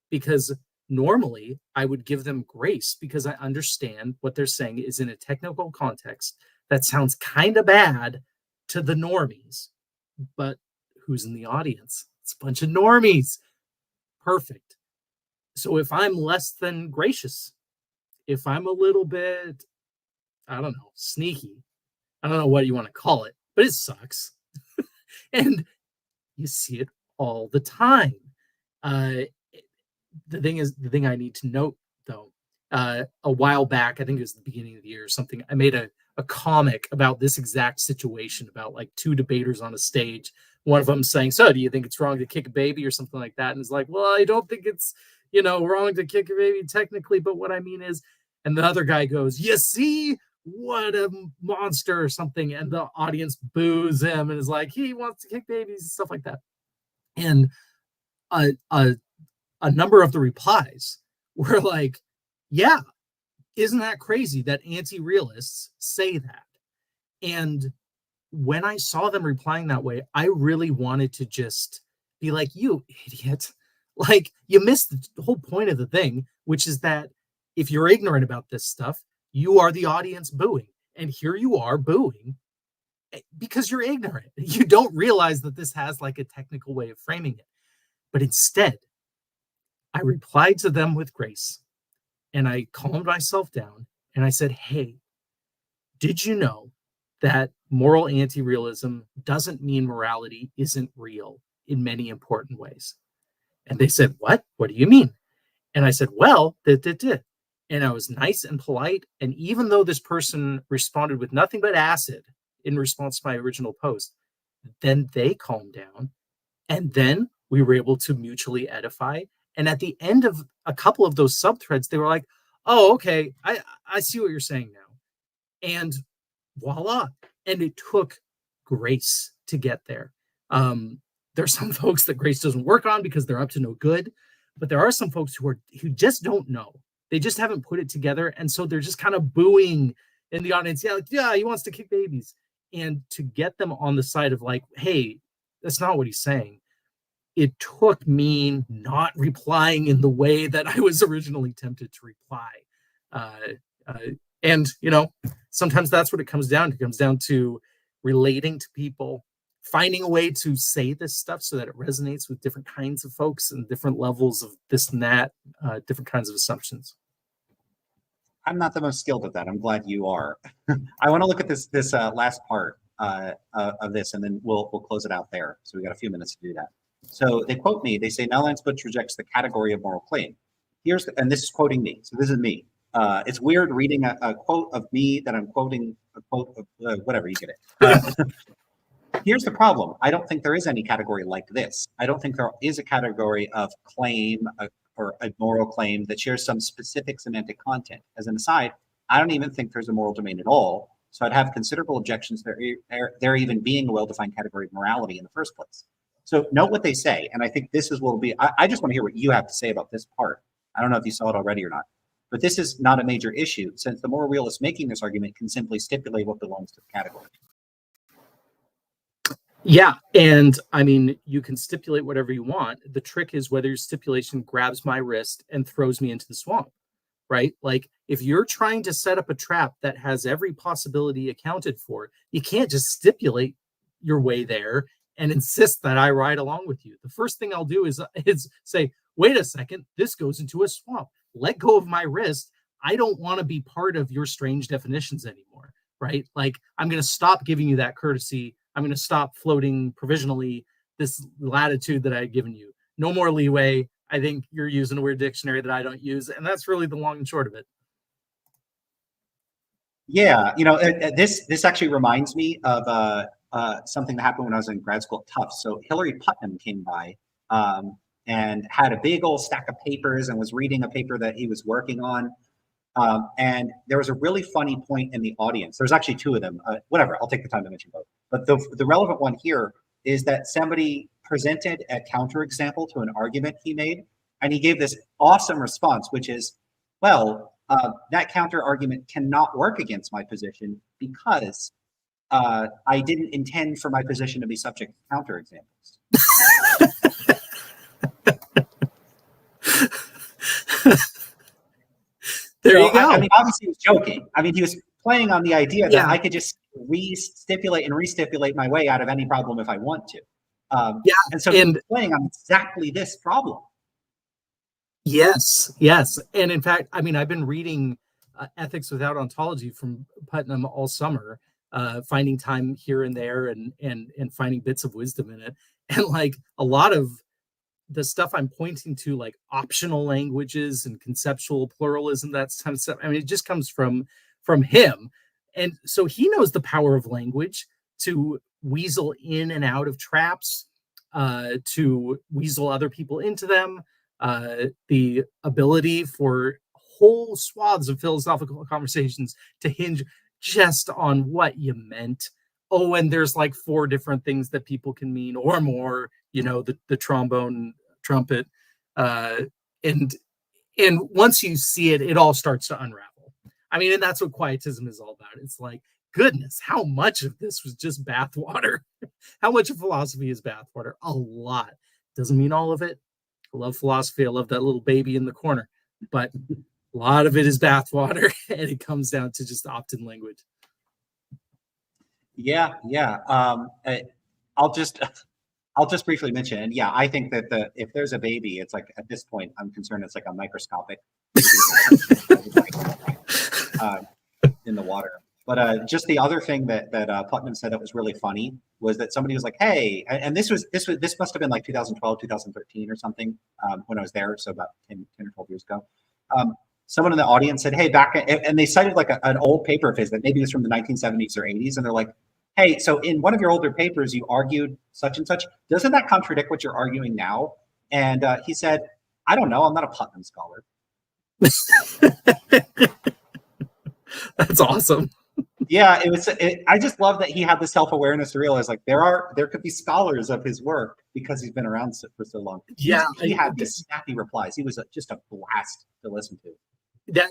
because normally I would give them grace because I understand what they're saying is in a technical context that sounds kind of bad to the normies, but who's in the audience? It's a bunch of normies. Perfect. So if I'm less than gracious, if I'm a little bit, I don't know, sneaky, I don't know what you want to call it, but it sucks. And you see it all the time. The thing I need to note though, a while back, I think it was the beginning of the year or something, I made a comic about this exact situation, about like two debaters on a stage. One of them saying, "So do you think it's wrong to kick a baby," or something like that? And it's like, "Well, I don't think it's, wrong to kick a baby technically, but what I mean is," and the other guy goes, "You see, what a monster," or something. And the audience boos him and is like, "He wants to kick babies," and stuff like that. And a number of the replies were like, "Yeah, isn't that crazy that anti-realists say that?" And when I saw them replying that way, I really wanted to just be like, "You idiot. Like, you missed the whole point of the thing, which is that if you're ignorant about this stuff, you are the audience booing. And here you are booing because you're ignorant. You don't realize that this has like a technical way of framing it." But instead, I replied to them with grace, and I calmed myself down and I said, "Hey, did you know that moral anti-realism doesn't mean morality isn't real in many important ways?" And they said, "What? What do you mean?" And I said, "Well, and I was nice and polite. And even though this person responded with nothing but acid in response to my original post, then they calmed down. And then we were able to mutually edify. And at the end of a couple of those subthreads, they were like, "Oh, okay, I see what you're saying now." And voila. And it took grace to get there. There's some folks that grace doesn't work on because they're up to no good, but there are some folks who just don't know. They just haven't put it together, and so they're just kind of booing in the audience. Yeah, like, yeah, he wants to kick babies. And to get them on the side of like, "Hey, that's not what he's saying," it took me not replying in the way that I was originally tempted to reply. And sometimes that's what it comes down to. It comes down to relating to people, finding a way to say this stuff so that it resonates with different kinds of folks and different levels of this and that, different kinds of assumptions. I'm not the most skilled at that. I'm glad you are. I want to look at this last part of this, and then we'll close it out there. So we got a few minutes to do that. So they quote me. They say, "Nellance Butch rejects the category of moral claim." And this is quoting me. So this is me. It's weird reading a quote of me that I'm quoting a quote of whatever, you get it. Here's the problem. I don't think there is any category like this. I don't think there is a category of claim or a moral claim that shares some specific semantic content. As an aside, I don't even think there's a moral domain at all. So I'd have considerable objections to there even being a well-defined category of morality in the first place. So note what they say. And I think this is what will be, I just want to hear what you have to say about this part. I don't know if you saw it already or not, but this is not a major issue since the moral realist making this argument can simply stipulate what belongs to the category. Yeah, and I mean, you can stipulate whatever you want. The trick is whether your stipulation grabs my wrist and throws me into the swamp, right? Like, if you're trying to set up a trap that has every possibility accounted for, you can't just stipulate your way there and insist that I ride along with you. The first thing I'll do is say, "Wait a second, this goes into a swamp. Let go of my wrist. I don't want to be part of your strange definitions anymore," right? Like, I'm going to stop giving you that courtesy. I'm going to stop floating provisionally this latitude that I've given you. No more leeway. I think you're using a weird dictionary that I don't use. And that's really the long and short of it. Yeah, this actually reminds me of something that happened when I was in grad school at Tufts. So Hillary Putnam came by and had a big old stack of papers and was reading a paper that he was working on. And there was a really funny point in the audience. There's actually two of them. Whatever, I'll take the time to mention both. But the relevant one here is that somebody presented a counterexample to an argument he made, and he gave this awesome response, which is, well, that counter argument cannot work against my position because I didn't intend for my position to be subject to counterexamples. There you go. I mean, obviously he was joking. I mean, he was playing on the idea that I could just re-stipulate and re-stipulate my way out of any problem if I want to. And so he's playing on exactly this problem. Yes, yes. And in fact, I mean, I've been reading Ethics Without Ontology from Putnam all summer, finding time here and there and finding bits of wisdom in it. And like a lot of the stuff I'm pointing to, like optional languages and conceptual pluralism, that kind of stuff. I mean, it just comes from him. And so he knows the power of language to weasel in and out of traps, to weasel other people into them, the ability for whole swaths of philosophical conversations to hinge just on what you meant. Oh, and there's like 4 different things that people can mean or more, you know, the trombone, trumpet, and once you see it, it all starts to unravel. I mean, and that's what quietism is all about. It's like, goodness, how much of this was just bathwater? How much of philosophy is bathwater? A lot. Doesn't mean all of it. I love philosophy. I love that little baby in the corner, but a lot of it is bathwater, and it comes down to just opt-in language. Yeah. I'll just briefly mention, and yeah, I think that if there's a baby, it's like at this point, I'm concerned it's like a microscopic in the water. But just the other thing that Putnam said that was really funny was that somebody was like, "Hey," and this must have been like 2012, 2013 or something when I was there, so about 10 or 12 years ago. Someone in the audience said, "Hey, and they cited like an old paper of his that maybe was from the 1970s or 80s, and they're like, "Hey, so in one of your older papers, you argued such and such. Doesn't that contradict what you're arguing now?" And he said, "I don't know. I'm not a Putnam scholar." That's awesome. Yeah, I just love that he had the self-awareness to realize like there could be scholars of his work because he's been around for so long. Yeah, he had these snappy replies. He was just a blast to listen to.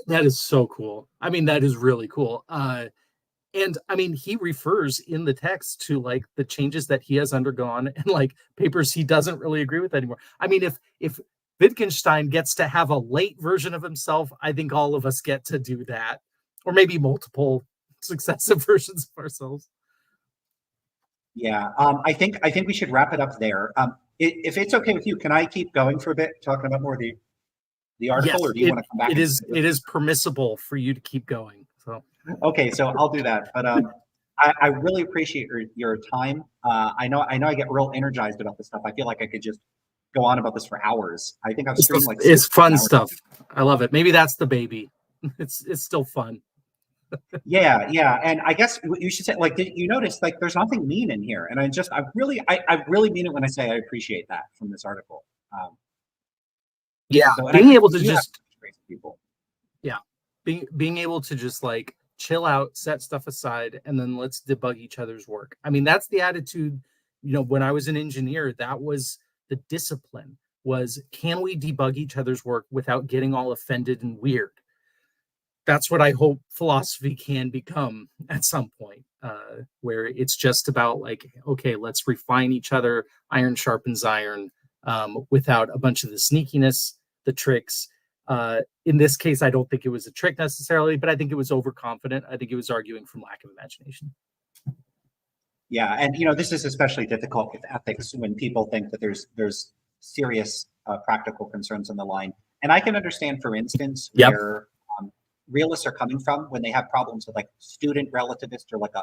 That is so cool. I mean, that is really cool. And I mean, he refers in the text to like the changes that he has undergone and like papers he doesn't really agree with anymore. I mean, if Wittgenstein gets to have a late version of himself, I think all of us get to do that, or maybe multiple successive versions of ourselves. Yeah, I think we should wrap it up there. If it's okay with you, can I keep going for a bit talking about more of the article, Yes, or do you want to come back? It is permissible for you to keep going. So okay, so I'll do that. But I really appreciate your time. I know I get real energized about this stuff. I feel like I could just go on about this for hours. I think I've streamed like it's fun stuff. I love it. Maybe that's the baby. It's still fun. Yeah, and I guess you should say, like, did you notice like there's nothing mean in here? And I really mean it when I say I appreciate that from this article. Yeah, so, being able to just people. Yeah, being able to just like chill out, set stuff aside, and then let's debug each other's work. I mean, that's the attitude. You know, when I was an engineer, that was the discipline. Was, can we debug each other's work without getting all offended and weird? That's what I hope philosophy can become at some point, where it's just about like, okay, let's refine each other. Iron sharpens iron, without a bunch of the sneakiness, the tricks. In this case, I don't think it was a trick necessarily, but I think it was overconfident. I think it was arguing from lack of imagination. Yeah, and this is especially difficult with ethics when people think that there's serious practical concerns on the line. And I can understand, for instance, where realists are coming from when they have problems with like student relativist or like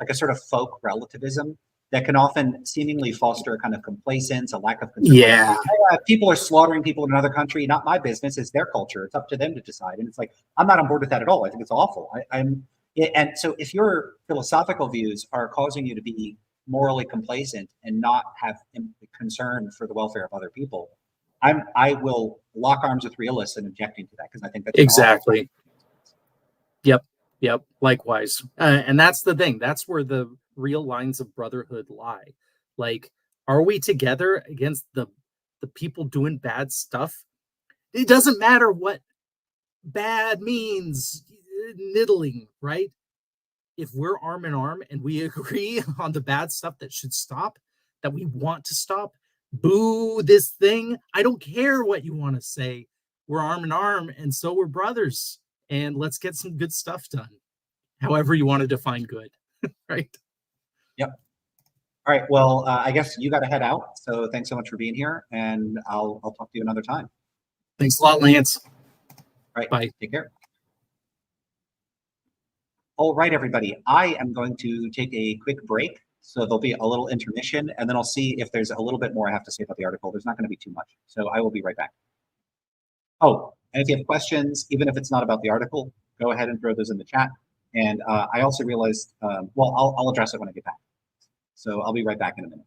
a sort of folk relativism that can often seemingly foster a kind of complacence, a lack of concern. Yeah, people are slaughtering people in another country. Not my business. It's their culture. It's up to them to decide. And it's like, I'm not on board with that at all. I think it's awful. And so if your philosophical views are causing you to be morally complacent and not have concern for the welfare of other people, I will lock arms with realists and objecting to that, because I think that's Exactly. Yep. Likewise. And that's the thing. That's where the real lines of brotherhood lie. Like, are we together against the people doing bad stuff? It doesn't matter what bad means, niddling, right? If we're arm in arm and we agree on the bad stuff that should stop, that we want to stop, boo this thing. I don't care what you want to say. We're arm in arm, and so we're brothers. And let's get some good stuff done. However you want to define good, right? Yep. All right. Well, I guess you got to head out. So thanks so much for being here, and I'll talk to you another time. Thanks a lot, Lance. All right. Bye. Take care. All right, everybody. I am going to take a quick break. So there'll be a little intermission, and then I'll see if there's a little bit more I have to say about the article. There's not going to be too much. So I will be right back. Oh, and if you have questions, even if it's not about the article, go ahead and throw those in the chat. And I also realized, well, I'll address it when I get back. So I'll be right back in a minute.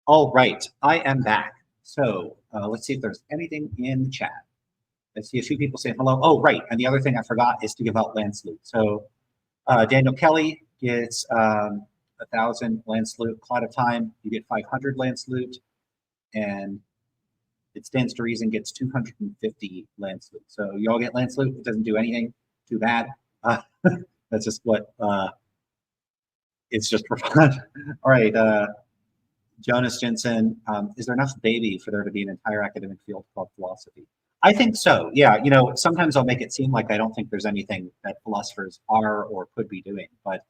All right, I am back. So let's see if there's anything in the chat. I see a few people saying hello. Oh, right. And the other thing I forgot is to give out Lance Loot. So Daniel Kelly gets 1,000 Lance Loot. Cloud of Time, you get 500 Lance Loot. And It Stands to Reason gets 250 Lance Loot. So you all get Lance Loot. It doesn't do anything. Too bad. That's just what, it's just for fun. All right. Jonas Jensen, is there enough baby for there to be an entire academic field called philosophy? I think so. Yeah. Sometimes I'll make it seem like I don't think there's anything that philosophers are or could be doing, but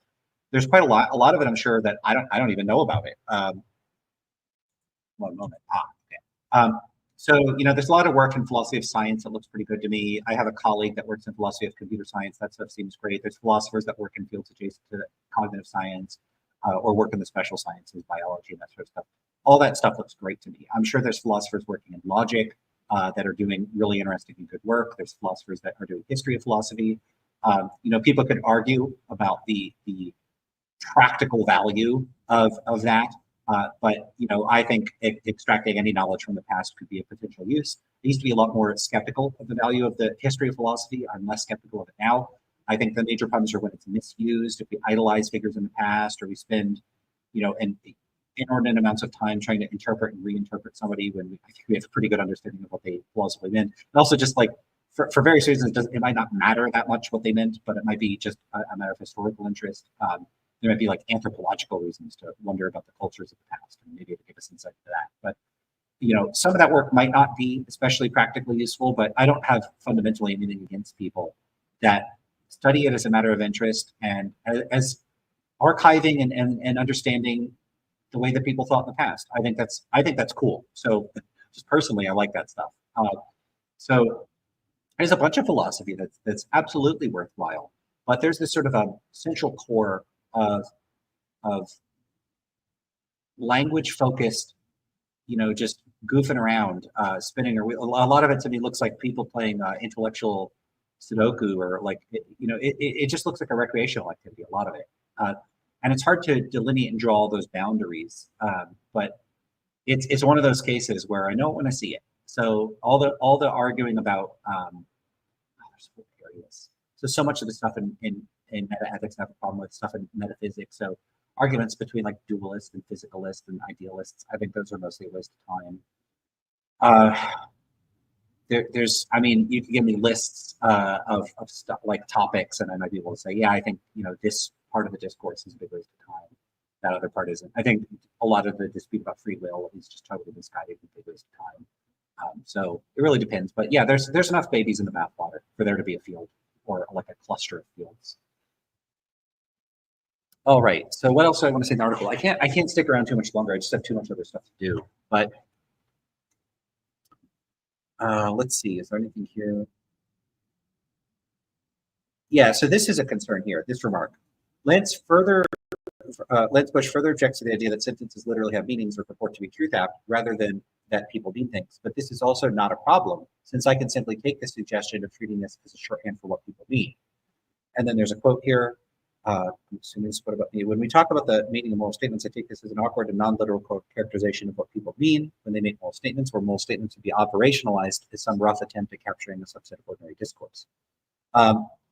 there's quite a lot. A lot of it, I'm sure, that I don't even know about it. One moment. Okay. There's a lot of work in philosophy of science that looks pretty good to me. I have a colleague that works in philosophy of computer science. That stuff seems great. There's philosophers that work in fields adjacent to cognitive science or work in the special sciences, biology, and that sort of stuff. All that stuff looks great to me. I'm sure there's philosophers working in logic that are doing really interesting and good work. There's philosophers that are doing history of philosophy. People could argue about the practical value of that. But I think extracting any knowledge from the past could be a potential use. I used to be a lot more skeptical of the value of the history of philosophy. I'm less skeptical of it now. I think the major problems are when it's misused, if we idolize figures in the past, or we spend, inordinate amounts of time trying to interpret and reinterpret somebody when I think we have a pretty good understanding of what they philosophically meant. And also just like, for various reasons, it might not matter that much what they meant, but it might be just a matter of historical interest. There might be like anthropological reasons to wonder about the cultures of the past, and maybe to give us insight to that. But some of that work might not be especially practically useful, but I don't have fundamentally anything against people that study it as a matter of interest and as archiving and understanding the way that people thought in the past. I think that's cool. So just personally, I like that stuff. So there's a bunch of philosophy that's absolutely worthwhile, but there's this sort of a central core of language focused, just goofing around, spinning a wheel. A lot of it to me looks like people playing intellectual Sudoku, or like, it just looks like a recreational activity, a lot of it. And it's hard to delineate and draw all those boundaries. But it's one of those cases where I know it when I see it. So all the arguing about, there's 4 areas. So much of the stuff in metaethics have a problem with stuff in metaphysics. So arguments between like dualists and physicalists and idealists, I think those are mostly a waste of time. You can give me lists of stuff like topics, and I might be able to say, yeah, I think this part of the discourse is a big waste of time. That other part isn't. I think a lot of the dispute about free will is just totally misguided and a big waste of time. So it really depends. But yeah, there's enough babies in the bathwater for there to be a field, or like a cluster of fields. All right. So what else do I want to say in the article? I can't stick around too much longer. I just have too much other stuff to do. But let's see. Is there anything here? Yeah. So this is a concern here. This remark. Lance Bush further objects to the idea that sentences literally have meanings or purport to be truth apt, rather than that people mean things. But this is also not a problem, since I can simply take the suggestion of treating this as a shorthand for what people mean. And then there's a quote here. I'm assuming this is what about me. When we talk about the meaning of moral statements, I take this as an awkward and non-literal characterization of what people mean when they make moral statements, where moral statements would be operationalized as some rough attempt at capturing a subset of ordinary discourse.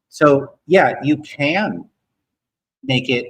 So yeah, you can make it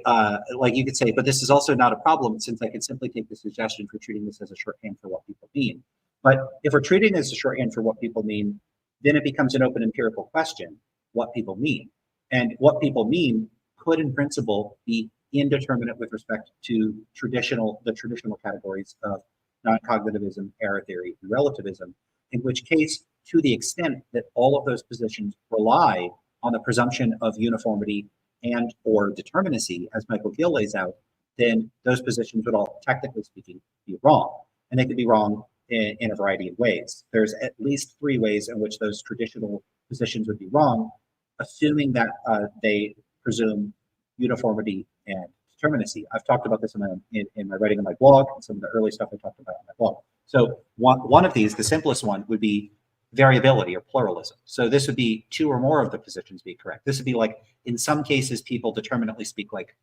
like you could say, but this is also not a problem, since I could simply take the suggestion for treating this as a shorthand for what people mean. But if we're treating it as a shorthand for what people mean, then it becomes an open empirical question, what people mean. And what people mean could in principle be indeterminate with respect to the traditional categories of non-cognitivism, error theory, and relativism, in which case, to the extent that all of those positions rely on the presumption of uniformity and or determinacy, as Michael Gill lays out, then those positions would all, technically speaking, be wrong. And they could be wrong in a variety of ways. There's at least 3 ways in which those traditional positions would be wrong, assuming that they presume uniformity and determinacy. I've talked about this in my writing on my blog, and some of the early stuff I talked about on my blog. So one of these, the simplest one, would be variability or pluralism. So this would be 2 or more of the positions be correct. This would be like, in some cases, people determinately speak like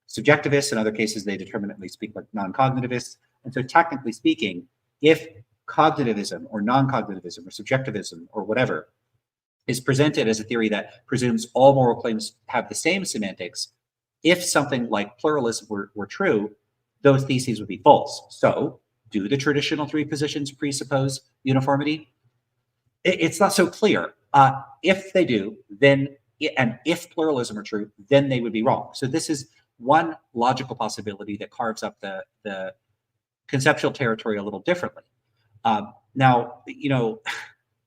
subjectivists. In other cases, they determinately speak like non-cognitivists. And so technically speaking, if cognitivism or non-cognitivism or subjectivism or whatever is presented as a theory that presumes all moral claims have the same semantics, if something like pluralism were true, those theses would be false. So do the traditional 3 positions presuppose uniformity? It's not so clear. If they do, then, and if pluralism are true, then they would be wrong. So this is one logical possibility that carves up the conceptual territory a little differently. Now,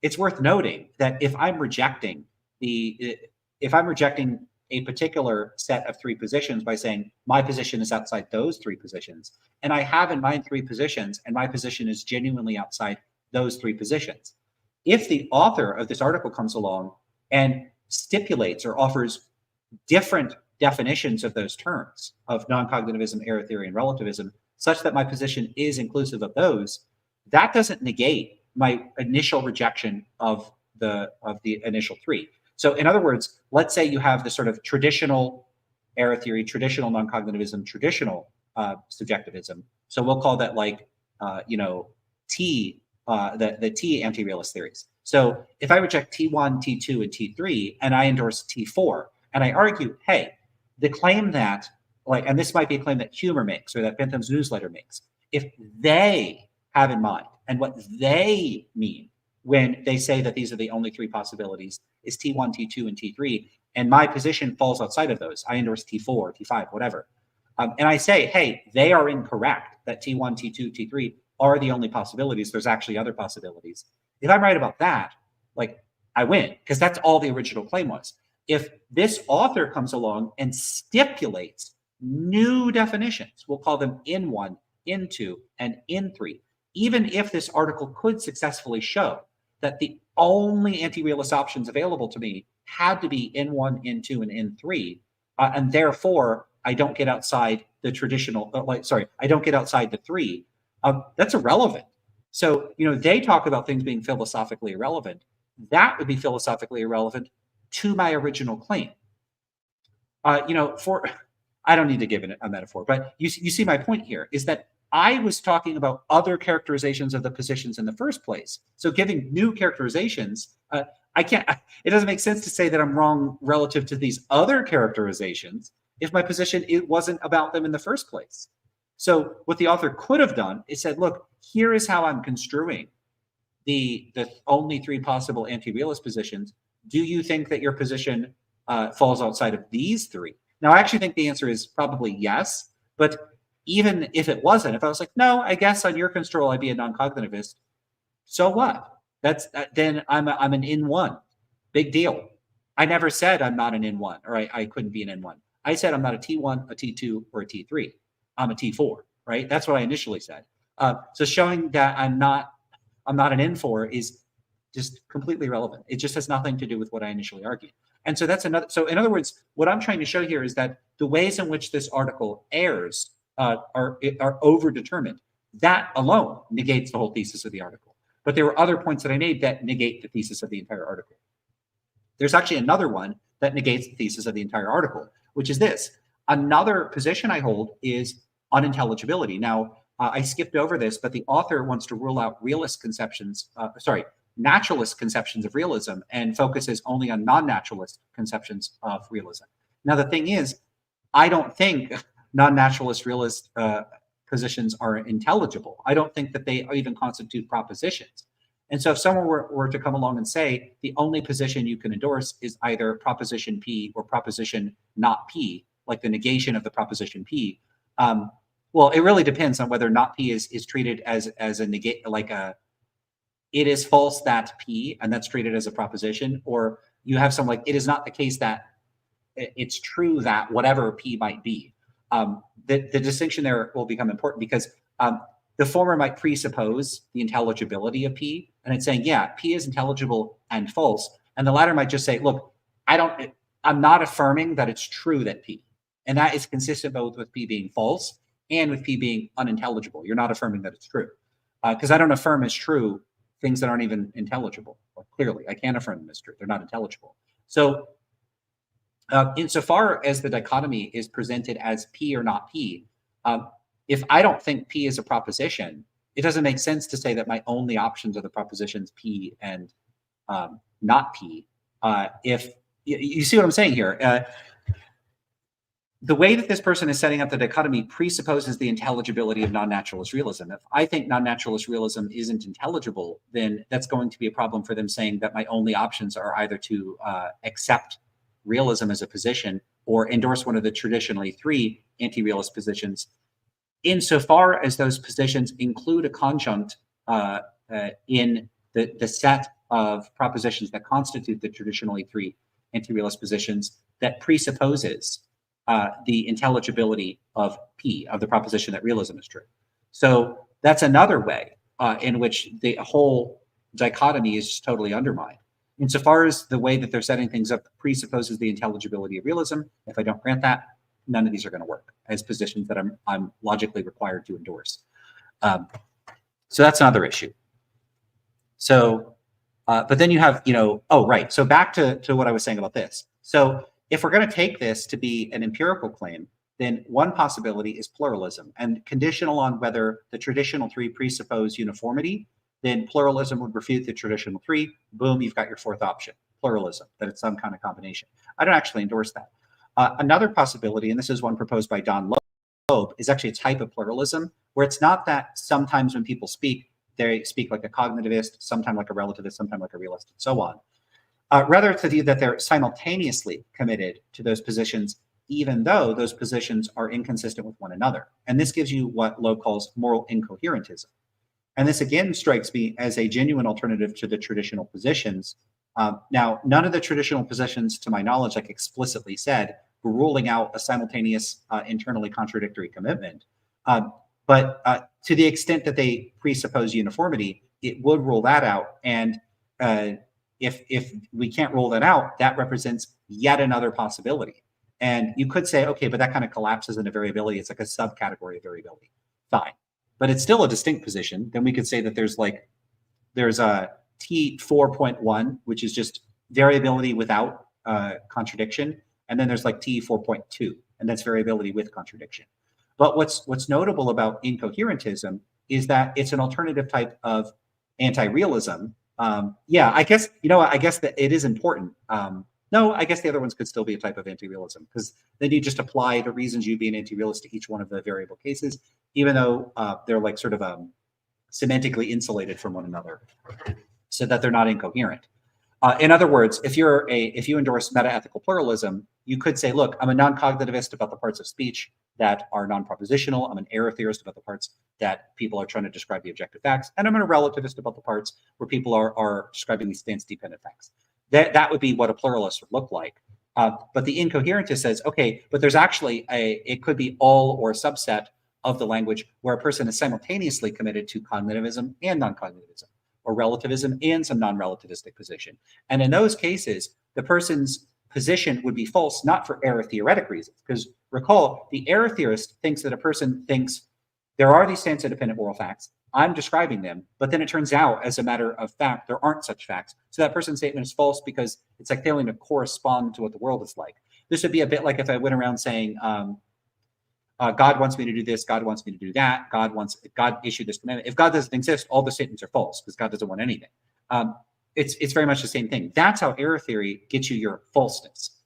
it's worth noting that if I'm rejecting a particular set of 3 positions by saying my position is outside those 3 positions, and I have in mind 3 positions, and my position is genuinely outside those 3 positions, if the author of this article comes along and stipulates or offers different definitions of those terms of non-cognitivism, error theory, and relativism, such that my position is inclusive of those, that doesn't negate my initial rejection of the initial 3. So in other words, let's say you have the sort of traditional error theory, traditional non-cognitivism, traditional subjectivism. So we'll call that like, T, the T anti-realist theories. So if I reject T1, T2, and T3, and I endorse T4, and I argue, hey, the claim that, like, and this might be a claim that Humor makes or that Bentham's newsletter makes, if they have in mind and what they mean when they say that these are the only 3 possibilities is T1, T2, and T3, and my position falls outside of those, I endorse T4, T5, whatever. And I say, hey, they are incorrect, that T1, T2, T3 are the only possibilities. There's actually other possibilities. If I'm right about that, like, I win, because that's all the original claim was. If this author comes along and stipulates new definitions, we'll call them N1, N2, and N3, even if this article could successfully show that the only anti-realist options available to me had to be N1, N2, and N3, and therefore I don't get outside the traditional, I don't get outside the three. That's irrelevant. So, they talk about things being philosophically irrelevant. That would be philosophically irrelevant to my original claim. For I don't need to give it a metaphor, but you see my point here is that I was talking about other characterizations of the positions in the first place. So giving new characterizations, I can't. It doesn't make sense to say that I'm wrong relative to these other characterizations if my position it wasn't about them in the first place. So what the author could have done is said, look, here is how I'm construing the only three possible anti-realist positions. Do you think that your position falls outside of these three? Now, I actually think the answer is probably yes. But even if it wasn't, if I was like, no, I guess on your control, I'd be a non-cognitivist. So what? Then I'm an N1. Big deal. I never said I'm not an N1 or I couldn't be an N1. I said I'm not a T1, a T2, or a T3. I'm a T4, right? That's what I initially said. So showing that I'm not an N4 is just completely irrelevant. It just has nothing to do with what I initially argued. And so that's another. So in other words, what I'm trying to show here is that the ways in which this article errs are overdetermined. That alone negates the whole thesis of the article. But there were other points that I made that negate the thesis of the entire article. There's actually another one that negates the thesis of the entire article, which is this. Another position I hold is unintelligibility. Now, I skipped over this, but the author wants to rule out naturalist conceptions of realism and focuses only on non-naturalist conceptions of realism. Now, the thing is, I don't think non-naturalist realist positions are intelligible. I don't think that they even constitute propositions. And so if someone were to come along and say the only position you can endorse is either proposition P or proposition not P, like the negation of the proposition P, well, it really depends on whether not P is treated as a negate, like it is false that P, and that's treated as a proposition, or you have some like it is not the case that it's true that whatever P might be. The distinction there will become important because the former might presuppose the intelligibility of P, and it's saying, yeah, P is intelligible and false, and the latter might just say, look, I'm not affirming that it's true that P, and that is consistent both with P being false and with P being unintelligible. You're not affirming that it's true, because I don't affirm as true things that aren't even intelligible. Well, clearly, I can't affirm them as true. They're not intelligible. So insofar as the dichotomy is presented as P or not P, if I don't think P is a proposition, it doesn't make sense to say that my only options are the propositions P and not P. If you see what I'm saying here, the way that this person is setting up the dichotomy presupposes the intelligibility of non-naturalist realism. If I think non-naturalist realism isn't intelligible, then that's going to be a problem for them saying that my only options are either to accept realism as a position or endorse one of the traditionally three anti-realist positions, insofar as those positions include a conjunct in the set of propositions that constitute the traditionally three anti-realist positions that presupposes the intelligibility of P, of the proposition that realism is true. So that's another way in which the whole dichotomy is just totally undermined. Insofar as the way that they're setting things up presupposes the intelligibility of realism, if I don't grant that, none of these are going to work as positions that I'm logically required to endorse. So that's another issue. So, but then you have, oh, right. So back to what I was saying about this. So if we're going to take this to be an empirical claim, then one possibility is pluralism, and conditional on whether the traditional three presuppose uniformity, then pluralism would refute the traditional three. Boom, you've got your fourth option, pluralism, that it's some kind of combination. I don't actually endorse that. Another possibility, and this is one proposed by Don Loeb, is actually a type of pluralism where it's not that sometimes when people speak, they speak like a cognitivist, sometimes like a relativist, sometimes like a realist, and so on. Rather, it's the view that they're simultaneously committed to those positions, even though those positions are inconsistent with one another. And this gives you what Loeb calls moral incoherentism. And this again strikes me as a genuine alternative to the traditional positions. Now, none of the traditional positions, to my knowledge, like explicitly said, were ruling out a simultaneous internally contradictory commitment. But to the extent that they presuppose uniformity, it would rule that out. And if we can't rule that out, that represents yet another possibility. And you could say, okay, but that kind of collapses into variability. It's like a subcategory of variability. Fine. But it's still a distinct position. Then we could say that there's a T 4.1, which is just variability without contradiction. And then there's like T 4.2, and that's variability with contradiction. But what's notable about incoherentism is that it's an alternative type of anti-realism. Yeah, I guess, I guess that it is important. No, I guess the other ones could still be a type of anti-realism, because then you just apply the reasons you'd be an anti-realist to each one of the variable cases, even though they're like sort of semantically insulated from one another, so that they're not incoherent. In other words, if you endorse metaethical pluralism, you could say, look, I'm a non-cognitivist about the parts of speech that are non-propositional. I'm an error theorist about the parts that people are trying to describe the objective facts, and I'm a relativist about the parts where people are describing these stance-dependent facts. That would be what a pluralist would look like. But the incoherentist says, okay, but there's actually it could be all or a subset of the language where a person is simultaneously committed to cognitivism and non-cognitivism, or relativism and some non-relativistic position. And in those cases, the person's position would be false, not for error theoretic reasons. Because recall, the error theorist thinks that a person thinks there are these stance-independent moral facts, I'm describing them, but then it turns out, as a matter of fact, there aren't such facts. So that person's statement is false because it's like failing to correspond to what the world is like. This would be a bit like if I went around saying, God wants me to do this, God wants me to do that, God issued this commandment. If God doesn't exist, all the statements are false because God doesn't want anything. It's very much the same thing. That's how error theory gets you your falseness.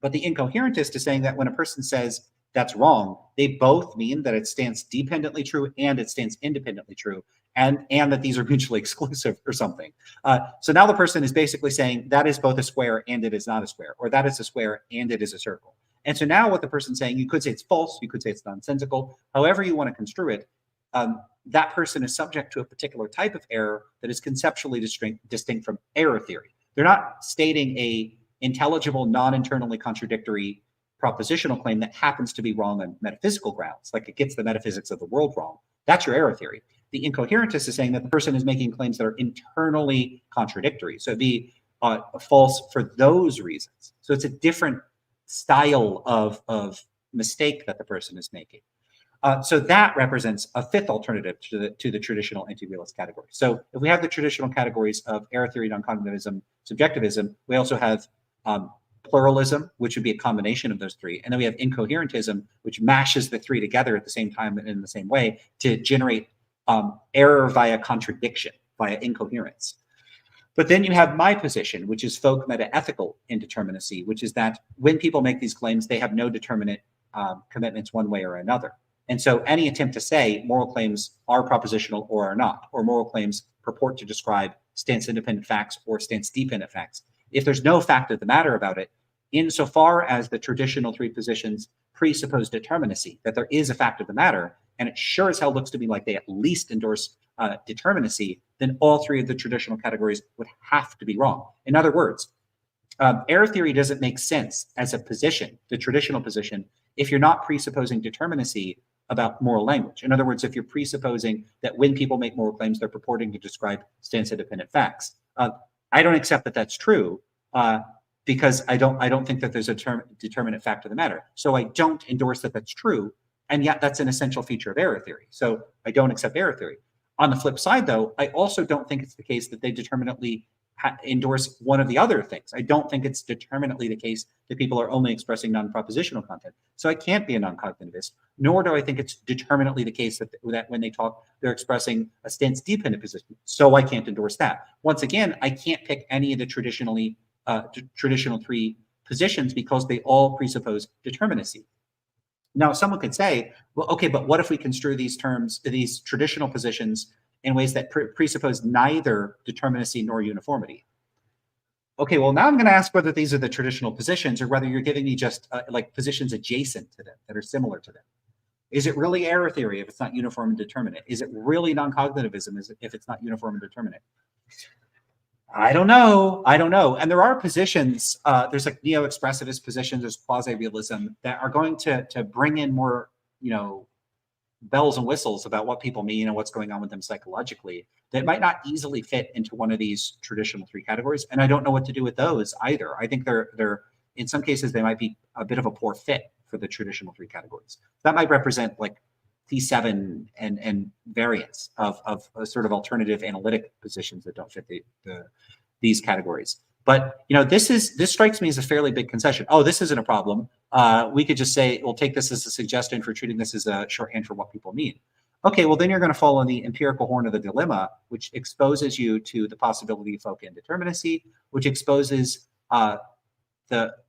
But the incoherentist is saying that when a person says that's wrong, they both mean that it stands dependently true and it stands independently true, and that these are mutually exclusive or something. So now the person is basically saying that is both a square and it is not a square, or that is a square and it is a circle. And so now what the person's saying, you could say it's false, you could say it's nonsensical, however you want to construe it, that person is subject to a particular type of error that is conceptually distinct from error theory. They're not stating a intelligible, non-internally contradictory propositional claim that happens to be wrong on metaphysical grounds, like it gets the metaphysics of the world wrong. That's your error theory. The incoherentist is saying that the person is making claims that are internally contradictory. So it'd be false for those reasons. So it's a different style of mistake that the person is making. So that represents a fifth alternative to the traditional anti-realist category. So if we have the traditional categories of error theory, non-cognitivism, subjectivism, we also have pluralism, which would be a combination of those three. And then we have incoherentism, which mashes the three together at the same time and in the same way to generate error via contradiction, via incoherence. But then you have my position, which is folk metaethical indeterminacy, which is that when people make these claims, they have no determinate commitments one way or another. And so any attempt to say moral claims are propositional or are not, or moral claims purport to describe stance-independent facts or stance-dependent facts, if there's no fact of the matter about it, insofar as the traditional three positions presuppose determinacy, that there is a fact of the matter, and it sure as hell looks to me like they at least endorse determinacy, then all three of the traditional categories would have to be wrong. In other words, error theory doesn't make sense as a position, the traditional position, if you're not presupposing determinacy about moral language. In other words, if you're presupposing that when people make moral claims, they're purporting to describe stance-independent facts. I don't accept that that's true because I don't think that there's a determinate fact of the matter. So I don't endorse that that's true, and yet that's an essential feature of error theory. So I don't accept error theory. On the flip side, though, I also don't think it's the case that they determinately endorse one of the other things. I don't think it's determinately the case that people are only expressing non-propositional content. So I can't be a non-cognitivist, nor do I think it's determinately the case that when they talk, they're expressing a stance-dependent position. So I can't endorse that. Once again, I can't pick any of the traditional three positions because they all presuppose determinacy. Now, someone could say, well, okay, but what if we construe these terms, these traditional positions, in ways that presuppose neither determinacy nor uniformity? Okay, well, now I'm going to ask whether these are the traditional positions or whether you're giving me just like positions adjacent to them that are similar to them. Is it really error theory if it's not uniform and determinate? Is it really non-cognitivism if it's not uniform and determinate? I don't know. And there are positions, there's like neo-expressivist positions, there's quasi-realism that are going to bring in more, bells and whistles about what people mean and what's going on with them psychologically that might not easily fit into one of these traditional three categories. And I don't know what to do with those either. I think they're in some cases, they might be a bit of a poor fit for the traditional three categories. That might represent like T7 and variants of sort of alternative analytic positions that don't fit these categories. But this strikes me as a fairly big concession. Oh, this isn't a problem. We could just say we'll take this as a suggestion for treating this as a shorthand for what people mean. Okay, well then you're going to fall on the empirical horn of the dilemma, which exposes you to the possibility of folk indeterminacy, which exposes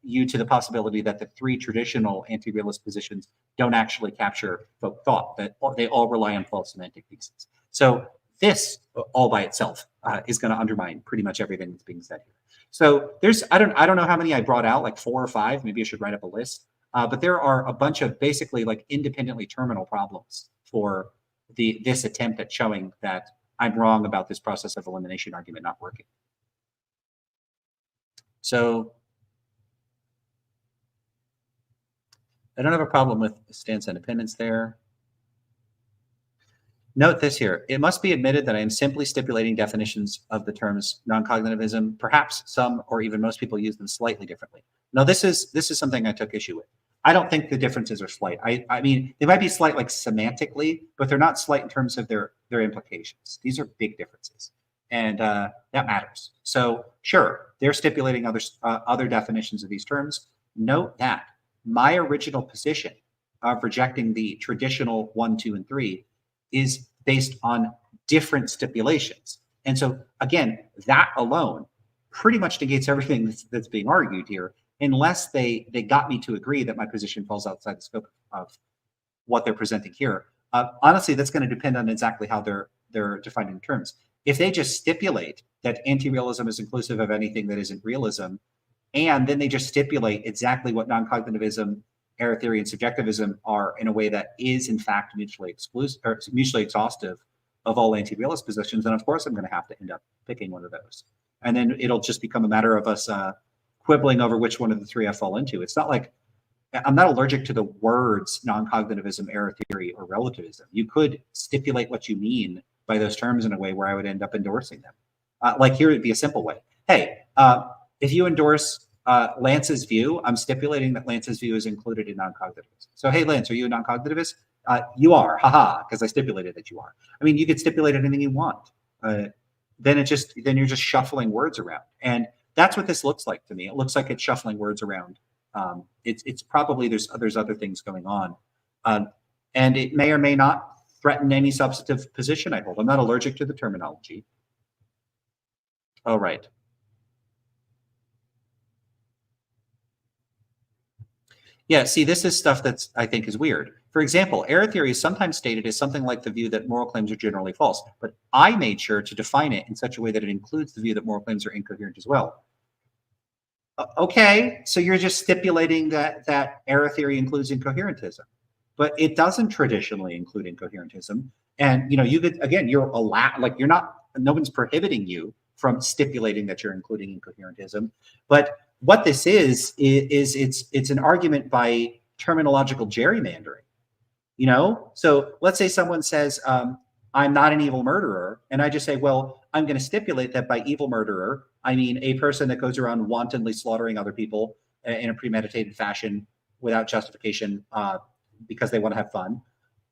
you to the possibility that the three traditional anti-realist positions don't actually capture folk thought, that they all rely on false semantic theses. So this all by itself is going to undermine pretty much everything that's being said here. So there's, I don't know how many I brought out, like 4 or 5, maybe I should write up a list, but there are a bunch of basically like independently terminal problems for this attempt at showing that I'm wrong about this process of elimination argument not working. So I don't have a problem with stance independence there. Note this here. It must be admitted that I am simply stipulating definitions of the terms non-cognitivism. Perhaps some or even most people use them slightly differently. Now, this is something I took issue with. I don't think the differences are slight. I mean, they might be slight like semantically, but they're not slight in terms of their implications. These are big differences, and that matters. So sure, they're stipulating other definitions of these terms. Note that my original position of rejecting the traditional 1, 2, and 3 is based on different stipulations. And so again, that alone pretty much negates everything that's being argued here, unless they got me to agree that my position falls outside the scope of what they're presenting here. Honestly, that's going to depend on exactly how they're defining terms. If they just stipulate that anti-realism is inclusive of anything that isn't realism, and then they just stipulate exactly what non-cognitivism, error theory, and subjectivism are in a way that is in fact mutually exclusive or mutually exhaustive of all anti-realist positions, then of course I'm going to have to end up picking one of those. And then it'll just become a matter of us quibbling over which one of the 3 I fall into. It's not like I'm not allergic to the words non-cognitivism, error theory, or relativism. You could stipulate what you mean by those terms in a way where I would end up endorsing them. Like here would be a simple way. Hey, if you endorse Lance's view, I'm stipulating that Lance's view is included in non-cognitivism. So, hey, Lance, are you a non-cognitivist? You are, haha, because I stipulated that you are. I mean, you could stipulate anything you want. Then you're just shuffling words around, and that's what this looks like to me. It looks like it's shuffling words around. It's probably there's other things going on, and it may or may not threaten any substantive position I hold. I'm not allergic to the terminology. All right. Yeah, see, this is stuff that's, I think, is weird. For example, error theory is sometimes stated as something like the view that moral claims are generally false, but I made sure to define it in such a way that it includes the view that moral claims are incoherent as well. Okay, so you're just stipulating that error theory includes incoherentism, but it doesn't traditionally include incoherentism. And you could, again, you're allowed, like no one's prohibiting you from stipulating that you're including incoherentism, but what this is it's an argument by terminological gerrymandering. So let's say someone says, I'm not an evil murderer, and I just say, well, I'm going to stipulate that by evil murderer, I mean a person that goes around wantonly slaughtering other people in a premeditated fashion without justification because they want to have fun,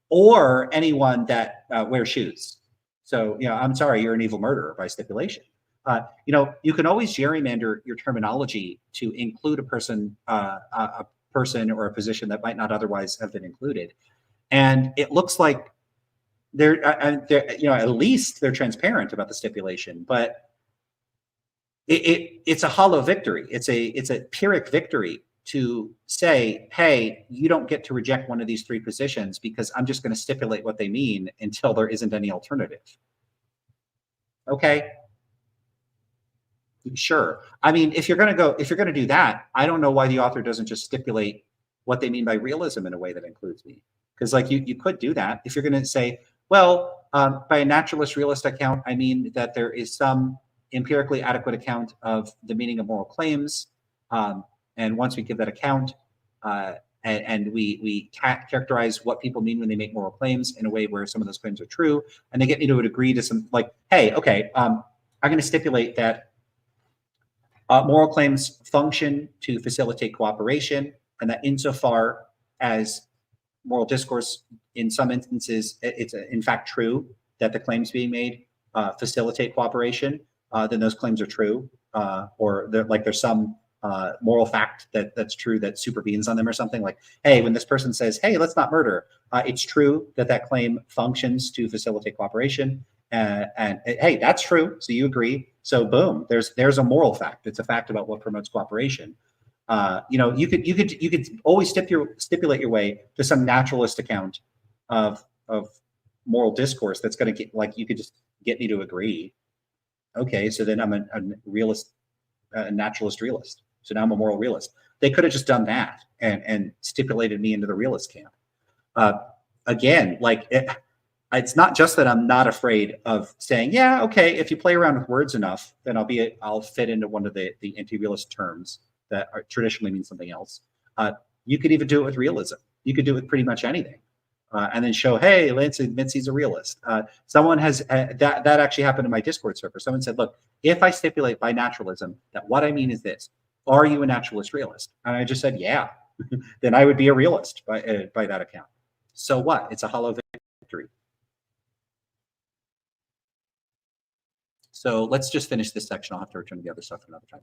or anyone that wears shoes. So, I'm sorry, you're an evil murderer by stipulation. You can always gerrymander your terminology to include a person or a position that might not otherwise have been included. And it looks like they're at least they're transparent about the stipulation, but it's a hollow victory. It's a Pyrrhic victory to say, hey, you don't get to reject one of these 3 positions because I'm just going to stipulate what they mean until there isn't any alternative. Okay. Sure. I mean, if you're going to do that, I don't know why the author doesn't just stipulate what they mean by realism in a way that includes me. Because like you could do that if you're going to say, well, by a naturalist realist account, I mean that there is some empirically adequate account of the meaning of moral claims. And once we give that account and we characterize what people mean when they make moral claims in a way where some of those claims are true, and they get me to agree to some like, hey, okay, I'm going to stipulate that Moral claims function to facilitate cooperation, and that insofar as moral discourse, in some instances, it's in fact true that the claims being made facilitate cooperation, then those claims are true, or there's some moral fact that's true that supervenes on them or something. Like, hey, when this person says, hey, let's not murder, it's true that that claim functions to facilitate cooperation. And hey, that's true. So you agree. So boom, there's a moral fact. It's a fact about what promotes cooperation. You could always stipulate your way to some naturalist account of moral discourse that's going to get, like, you could just get me to agree. Okay, so then I'm a realist, a naturalist realist. So now I'm a moral realist. They could have just done that and stipulated me into the realist camp. Again, like it's not just that I'm not afraid of saying, yeah, okay, if you play around with words enough, then I'll fit into one of the anti-realist terms that traditionally mean something else. You could even do it with realism. You could do it with pretty much anything. And then show, hey, Lance admits he's a realist. Someone has, that actually happened in my Discord server. Someone said, look, if I stipulate by naturalism that what I mean is this, are you a naturalist realist? And I just said, yeah, then I would be a realist by that account. So what? It's a hollow victory. So let's just finish this section. I'll have to return to the other stuff another time.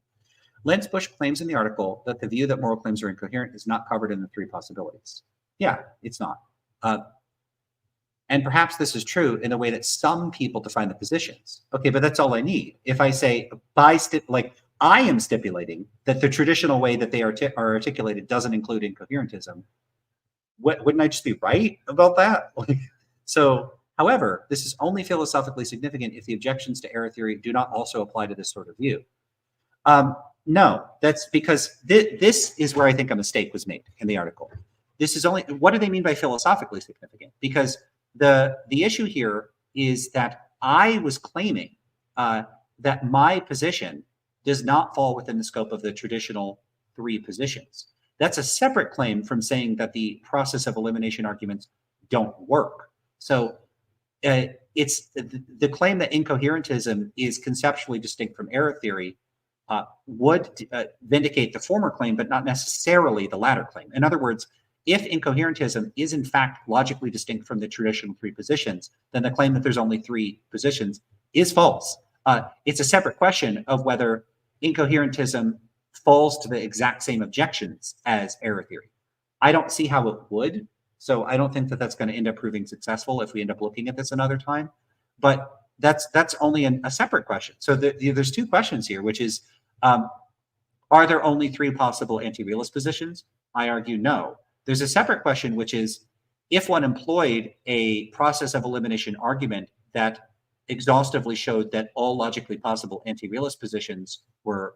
Lance Bush claims in the article that the view that moral claims are incoherent is not covered in the three possibilities. Yeah, it's not. And perhaps this is true in the way that some people define the positions. Okay, but that's all I need. If I say I am stipulating that the traditional way that they are articulated doesn't include incoherentism, wouldn't I just be right about that? So, however, this is only philosophically significant if the objections to error theory do not also apply to this sort of view. No, that's because this is where I think a mistake was made in the article. This is only, what do they mean by philosophically significant? Because the issue here is that I was claiming that my position does not fall within the scope of the traditional three positions. That's a separate claim from saying that the process of elimination arguments don't work. So it's the claim that incoherentism is conceptually distinct from error theory would vindicate the former claim, but not necessarily the latter claim. In other words, if incoherentism is in fact logically distinct from the traditional three positions, then the claim that there's only three positions is false. It's a separate question of whether incoherentism falls to the exact same objections as error theory. I don't see how it would, so I don't think that that's going to end up proving successful if we end up looking at this another time. But that's only a separate question. So there's two questions here, which is, are there only three possible anti-realist positions? I argue no. There's a separate question, which is, if one employed a process of elimination argument that exhaustively showed that all logically possible anti-realist positions were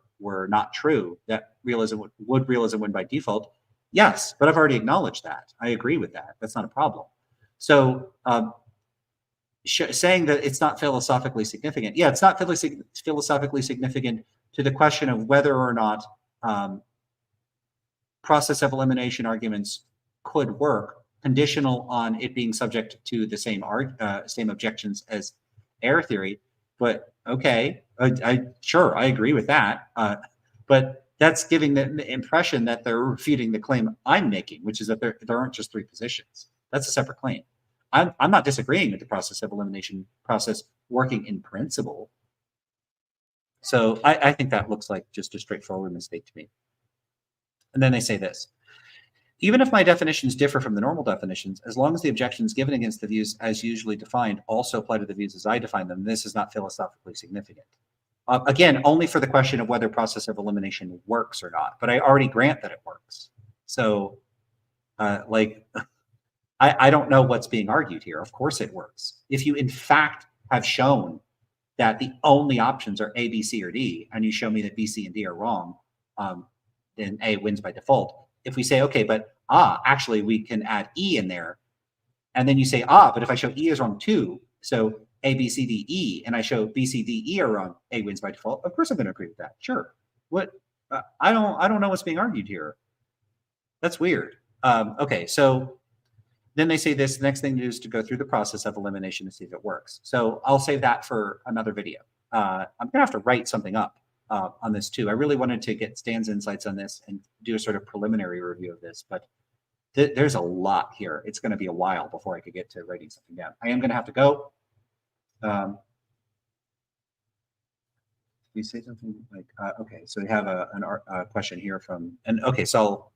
not true, that realism would win by default? Yes, but I've already acknowledged that. I agree with that. That's not a problem. So saying that it's not philosophically significant, yeah, it's not philosophically significant to the question of whether or not process of elimination arguments could work, conditional on it being subject to the same objections as error theory. But okay, sure, I agree with that. But that's giving the impression that they're refuting the claim I'm making, which is that there aren't just three positions. That's a separate claim. I'm not disagreeing with the process of elimination process working in principle. So I think that looks like just a straightforward mistake to me. And then they say this: even if my definitions differ from the normal definitions, as long as the objections given against the views as usually defined also apply to the views as I define them, this is not philosophically significant. Again, only for the question of whether process of elimination works or not, but I already grant that it works. So I don't know what's being argued here. Of course it works. If you in fact have shown that the only options are A, B, C, or D, and you show me that B, C, and D are wrong, then A wins by default. If we say, okay, but actually we can add E in there, and then you say, but if I show E is wrong too, so A, B, C, D, E, and I show B, C, D, E are wrong, A wins by default. Of course I'm going to agree with that. Sure. What? I don't know what's being argued here. That's weird. Okay, so then they say this: the next thing to do is to go through the process of elimination to see if it works. So I'll save that for another video. I'm going to have to write something up on this too. I really wanted to get Stan's insights on this and do a sort of preliminary review of this, but there's a lot here. It's going to be a while before I could get to writing something down. I am going to have to go. You say something like, okay, so we have a question here from, and okay, so I'll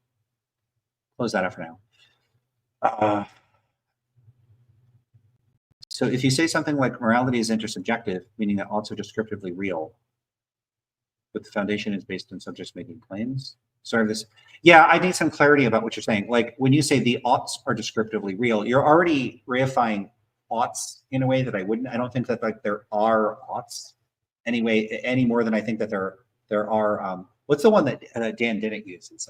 close that out for now. So if you say something like morality is intersubjective, meaning that oughts are descriptively real, but the foundation is based on subjects making claims. Sorry, yeah, I need some clarity about what you're saying. Like when you say the oughts are descriptively real, you're already reifying oughts in a way that I don't think that like there are oughts anyway, any more than I think that there are, what's the one that Dan didn't use? It's,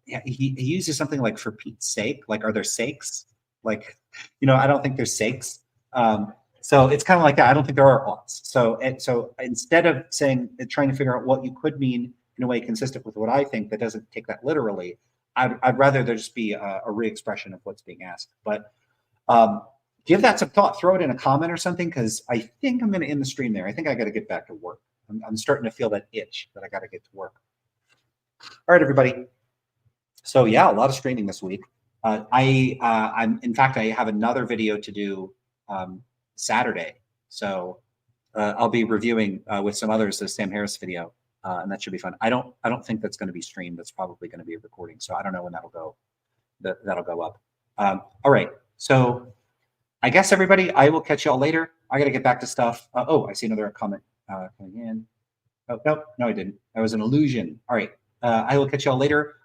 yeah, he uses something like for Pete's sake, like, are there sakes? Like, I don't think there's sakes. So it's kind of like that. I don't think there are oughts. So instead of trying to figure out what you could mean in a way consistent with what I think that doesn't take that literally, I'd rather there just be a re-expression of what's being asked. But give that some thought. Throw it in a comment or something, because I think I'm going to end the stream there. I think I got to get back to work. I'm starting to feel that itch that I got to get to work. All right, everybody. So yeah, a lot of streaming this week. In fact, I have another video to do Saturday. So I'll be reviewing with some others the Sam Harris video, and that should be fun. I don't think that's going to be streamed. That's probably going to be a recording. So I don't know when that'll go. That'll go up. All right. So I guess everybody, I will catch y'all later. I got to get back to stuff. Oh, I see another comment coming in. Oh, no, I didn't. That was an illusion. All right. I will catch y'all later.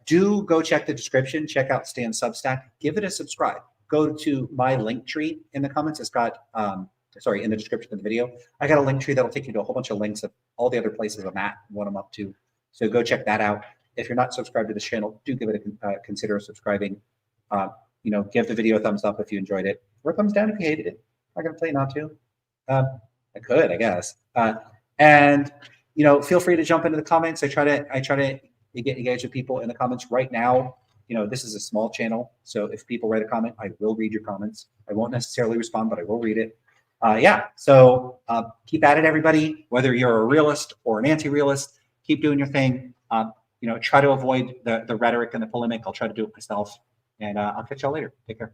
Do go check the description. Check out Stan's Substack. Give it a subscribe. Go to my link tree in the comments. It's got, in the description of the video. I got a link tree that'll take you to a whole bunch of links of all the other places I'm at, what I'm up to. So go check that out. If you're not subscribed to this channel, do give it consider subscribing. Give the video a thumbs up if you enjoyed it, or a thumbs down if you hated it. I'm not gonna tell you not to. I could, I guess. And feel free to jump into the comments. I try to get engaged with people in the comments right now. This is a small channel, so if people write a comment, I will read your comments. I won't necessarily respond, but I will read it. Yeah, so keep at it, everybody. Whether you're a realist or an anti-realist, keep doing your thing. Try to avoid the rhetoric and the polemic. I'll try to do it myself, and I'll catch y'all later. Take care.